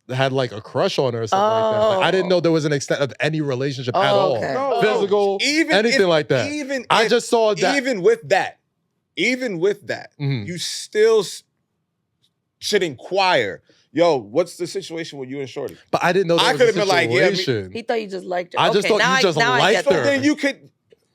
had like a crush on her or something like that. Like, I didn't know there was an extent of any relationship at all, okay. No. physical, Even anything if- like that. Even I if- just saw that. Even with that, Mhm. you still should inquire. Yo, what's the situation with you and Shorty? But I didn't know I there was could've a been like, yeah, situation. He thought you just liked her. I just Okay, thought now you just now I liked get her. that. Then you could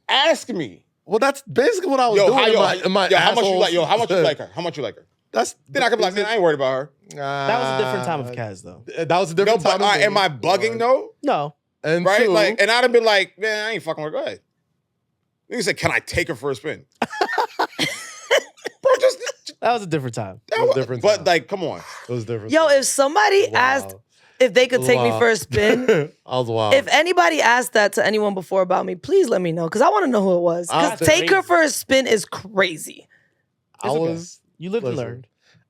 ask me. Well, that's basically what I was Yo, doing how, in my how much you like? Yo, assholes. how much you like her? How much you like her? That's Then I could be like, man, I ain't worried about her. that was a different time of Kaz, though. That was a No, different but time. of am me. I bugging though? No. And Right? two, Like, and I'd have been like, man, I ain't fucking with her. Go ahead. Nigga said, can I take her for a spin? Bro, just That was a different time. It was a different time. But like, come on. It was different. Yo, time. if somebody asked if they could take me for a spin, I was wild. if anybody asked that to anyone before about me, please let me know because I want to know who it was. Because take her for a spin is crazy. You lived and learned.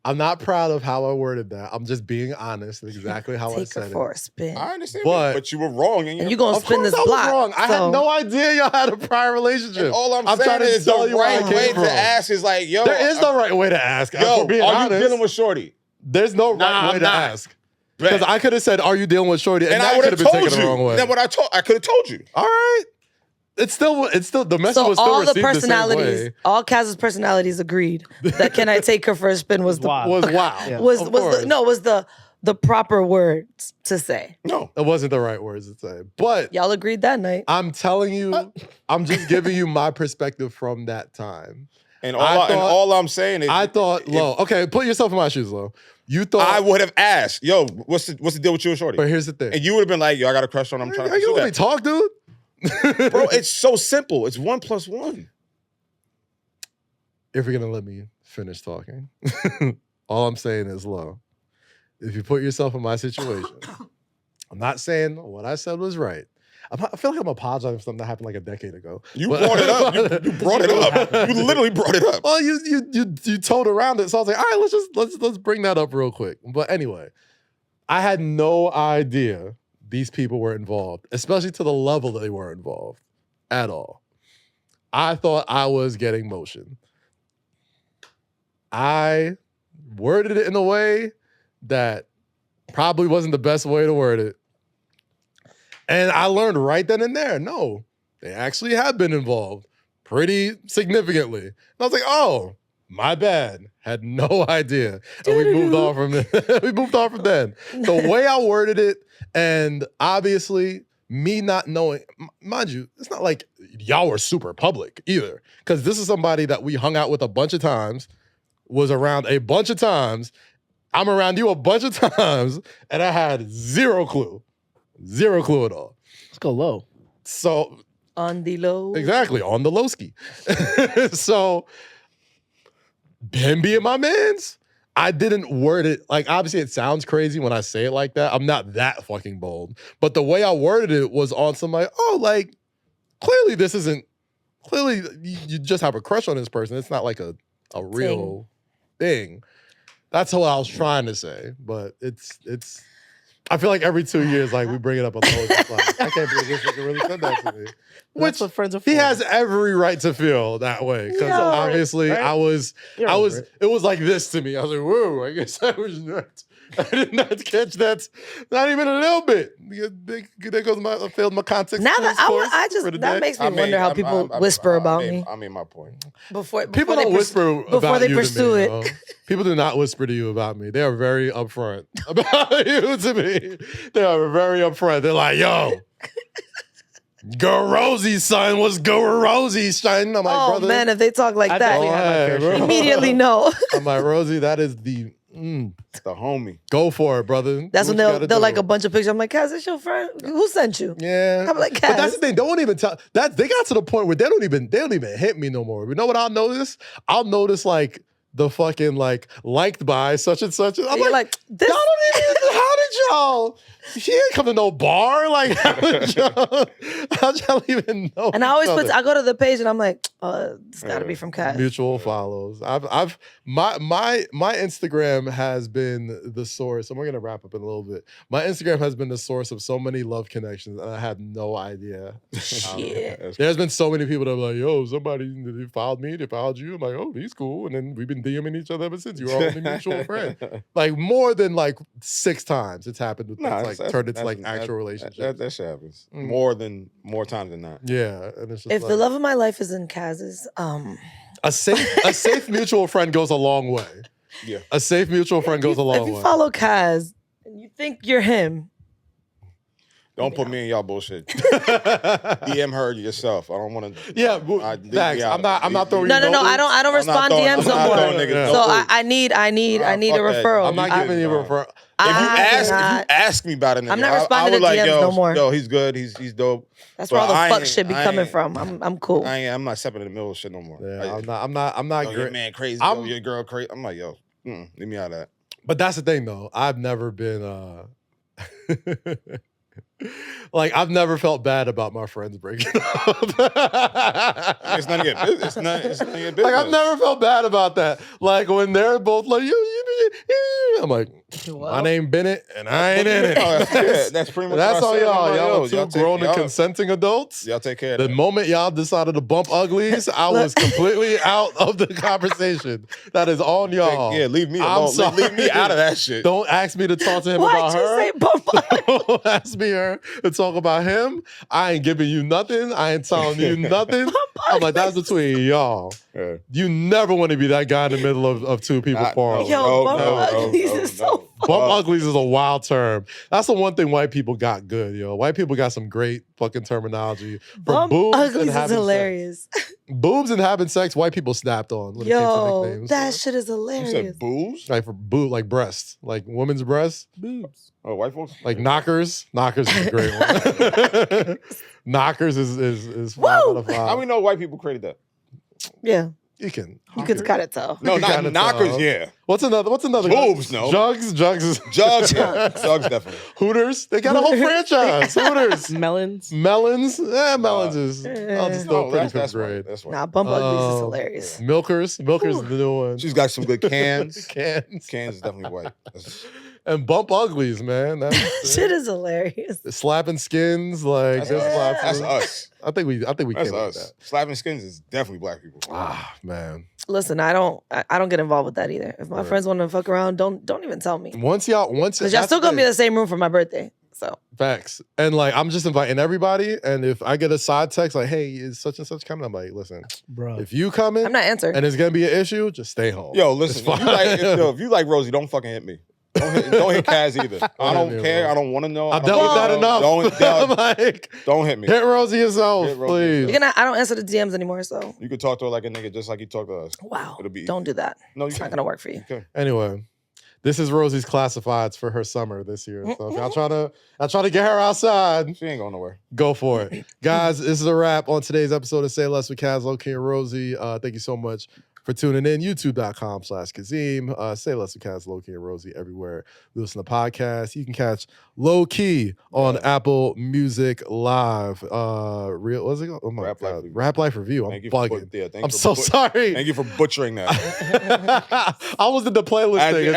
I'm not proud of how I worded that. I'm just being honest. Exactly how I Take said her it. for a spin. I understand, but you were wrong. And you gonna Of spin course this I was block. wrong. I had no idea y'all had a prior relationship. And all I'm trying saying to is the tell you where I right came way from. to ask is like, yo. There is no right way to ask. Yo, for being are honest, you dealing with Shorty? There's no right way to ask. Because I could have said, "Are you dealing with Shorty?" And that I would could have have been told taken you. the wrong way. Then what I could have told you. All right. It's still the message So was still all the received the same personalities, way. all Kaz's personalities agreed that "Can I take her for a spin" was the Wow. Was wow. Yeah. was Of was course. the, no was the proper words to say. No. It wasn't the right words to say. But Y'all agreed that night. I'm telling you, I'm just giving you my perspective from that time. And all I'm saying is, I thought, Lo, okay, put yourself in my shoes, Lo. You thought I would have asked, yo, what's the deal with you and Shorty? But here's the thing. And you would have been like, yo, I got a crush on him. I'm trying to Are you pursue let me that. talk, dude? Bro, it's so simple. It's 1 + 1. If you're gonna let me finish talking, all I'm saying is, Lo, if you put yourself in my situation, I'm not saying what I said was right. I feel like I'm apologizing for something that happened like a decade ago. You brought it up. You brought it up. You literally brought it up. Well, you told around it, so I was like, all right, let's bring that up real quick. But anyway, I had no idea these people were involved, especially to the level that they were involved at all. I thought I was getting motion. I worded it in a way that probably wasn't the best way to word it. And I learned right then and there, no, they actually have been involved pretty significantly. And I was like, oh, my bad. Had no idea. And we moved on from then. The way I worded it, and obviously me not knowing, mind you, it's not like y'all were super public either. Because this is somebody that we hung out with a bunch of times, was around a bunch of times. I'm around you a bunch of times, and I had zero clue. Zero clue at all. Let's go low. So On the low. exactly, on the low ski. So him being my mans, I didn't word it, like obviously it sounds crazy when I say it like that. I'm not that fucking bold. But the way I worded it was on some like, oh, like clearly this isn't, clearly you just have a crush on this person. It's not like a real thing. That's what I was trying to say. But it's I feel like every 2 years, like we bring it up on the host. Like, I can't believe this nigga really said that to me. That's what friends are for. He has every right to feel that way because Yeah. obviously Right? it was like this to me. I was like, whoa, I guess I was not. I did not catch that. Not even a little bit. There goes I failed my context. Now that course I just for the that day. makes me wonder how people whisper about me I mean, my point. before People they don't whisper before about they you pursue to me, it. though. People do not whisper to you about me. They are very upfront about you to me. They are very upfront. They're like, yo, go Rosy, son. What's go Rosy, son? I'm like, Oh brother. man, if they talk like I that, definitely had my fair bro. share. immediately no. I'm like, Rosy, that is the The homie. go for it, brother. That's Do when what you they'll gotta like do. a bunch of pictures. I'm like, Kaz, this your friend? Who sent you? Yeah, I'm like, but that's Kaz. the thing. They won't even tell. That they got to the point where they don't even hit me no more. You know what I'll notice? I'll notice like the fucking like liked by such and such. I'm You're like, like, this. y'all don't even. How did y'all? She ain't come to no bar. Like, how'd y'all even know? And I always each other? I go to the page and I'm like, it's got to be from Kaz. Mutual follows. My Instagram has been the source, and we're gonna wrap up in a little bit. My Instagram has been the source of so many love connections, and I had no idea. Shit. There's been so many people that are like, yo, somebody they followed me, they followed you. I'm like, oh, he's cool. And then we've been DMing each other ever since. You were all a mutual friend. Like more than like 6 times it's happened with turned into like actual relationships. That shit happens. Mm. More times than not. Yeah. And it's just If like, the love of my life is in Kaz's, a safe mutual friend goes a long way. Yeah. A safe mutual friend goes a long if you way. follow Kaz and you think you're him, Don't put me in y'all bullshit. DM her yourself. I don't want to. Yeah, facts. I'm not throwing. No. I don't respond DMs no more. So I need a referral. I'm not giving you a referral. If you ask me about it, I'm not responding to DMs no more. Yo, he's good. He's dope. That's where all the fuck shit be coming from. I'm cool. I'm not stepping in the middle of shit no more. Yeah, I'm not. Your man crazy. Your girl crazy. I'm like, yo, leave me out of that. But that's the thing, though. I've never been. Like, I've never felt bad about my friends breaking up. It's none of your business. It's none of your business. Like, I've never felt bad about that. Like, when they're both like, I'm like, my name Bennett, and I ain't in it. That's pretty much that's all y'all. Y'all Two grown and consenting adults. Y'all take care of the that. moment y'all decided to bump uglies, I was completely out of the conversation. That is on y'all. Yeah, leave me alone. Leave me out of that shit. Don't ask me to talk to him about her. Why'd you say bump Don't ask me her to talk about him. I ain't giving you nothing. I ain't telling you nothing. I'm like, that's between y'all. Yeah. You never want to be that guy in the middle of two people quarreling. Bump uglies is so Bump uglies is a wild term. That's the one thing white people got good, yo. White people got some great fucking terminology for bump boobs uglies and is hilarious. Boobs and having sex, white people snapped on. When it came to nicknames. That shit is hilarious. You said boobs? Like for like breasts, like women's breasts. Boobs. Oh, white folks? Like knockers. Knockers is a great one. Knockers is 5 out of 5. How we know white people created that? Yeah. You can kind of tell. No, not knockers, yeah. What's another? Boobs, no. Jugs, yeah. Jugs, definitely. Hooters, they got a whole franchise. Hooters. Melons. Melons is I'll just throw pretty good grade. That's nah, bump uglies is hilarious. Milkers is the new one. She's got some good cans. Cans is definitely white. And bump uglies, man. That shit is hilarious. Slapping skins, like that's us. I think we came with that. Slapping skins is definitely black people. Ah, man. Listen, I don't get involved with that either. If my friends want to fuck around, don't even tell me. Once because y'all still gonna be in the same room for my birthday. So facts. And like I'm just inviting everybody. And if I get a side text like, "Hey, is such and such coming?" I'm like, "Listen, bro, if you coming, I'm not answering, and it's gonna be an issue, just stay home." Yo, listen, if you like Rosy, don't fucking hit me. Don't hit Kaz either. I don't care. I don't want to know. I've dealt with that enough. Don't hit me. Hit Rosy yourself, please. I don't answer the DMs anymore, so you could talk to her like a nigga, just like you talk to us. Wow. Don't do that. No, it's not gonna work for you. Okay. Anyway, this is Rosy's classifieds for her summer this year. So if y'all try to get her outside, she ain't going nowhere. Go for it, guys. This is a wrap on today's episode of Say Less with Kaz, Low-Key, and Rosy. Thank you so much for tuning in. YouTube.com/Kazeem. Say Less with Kaz, Low-Key, and Rosy everywhere you listen to podcasts. You can catch Low-Key on Apple Music Live. What's it called? Oh my God. Rap Life Review. I'm bugging. I'm so sorry. Thank you for butchering that. I was in the playlist thing.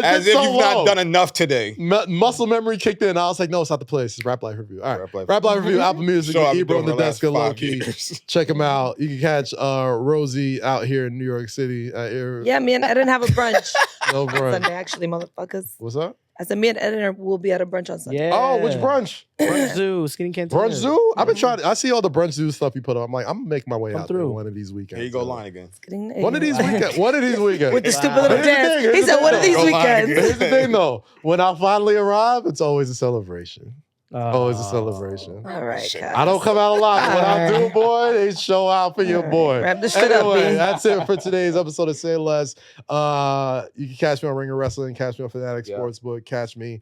As if you've not done enough today. Muscle memory kicked in. I was like, no, it's not the place. It's Rap Life Review. All right. Rap Life Review, Apple Music, Ebro on the desk of Low-Key. Check him out. You can catch Rosy out here in New York City. Yeah, me and Eden have a brunch. No brunch. Sunday, actually, motherfuckers. What's up? I said me and Eden will be at a brunch on Sunday. Yeah. Oh, which brunch? Brunch Zoo, Skinny Canteen. Brunch Zoo? I've been trying. I see all the Brunch Zoo stuff you put up. I'm like, I'm gonna make my way out through there one of these weekends. Here you go line again. One of these weekends. With the stupid little dance. He said, one of these weekends. Here's the thing, though. When I finally arrive, it's always a celebration. Always a celebration. All right, I don't come out a lot, but when I do, boy, they show out for your boy. Wrap this shit up, B. That's it for today's episode of Say Less. You can catch me on Ringer Wrestling, catch me on Fanatic Sportsbook, catch me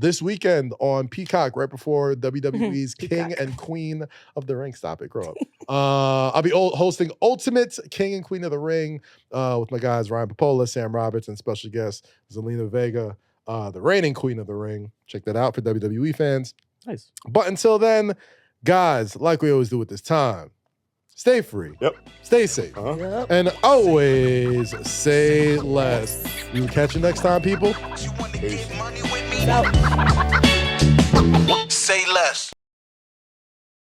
this weekend on Peacock, right before WWE's King and Queen of the Ring. Stop it, grow up. I'll be hosting Ultimate King and Queen of the Ring with my guys Ryan Popola, Sam Roberts, and special guest Zelina Vega. The reigning Queen of the Ring. Check that out for WWE fans. Nice. But until then, guys, like we always do at this time, stay free. Yep. Stay safe. Yep. And always say less. We will catch you next time, people. Peace. Say less.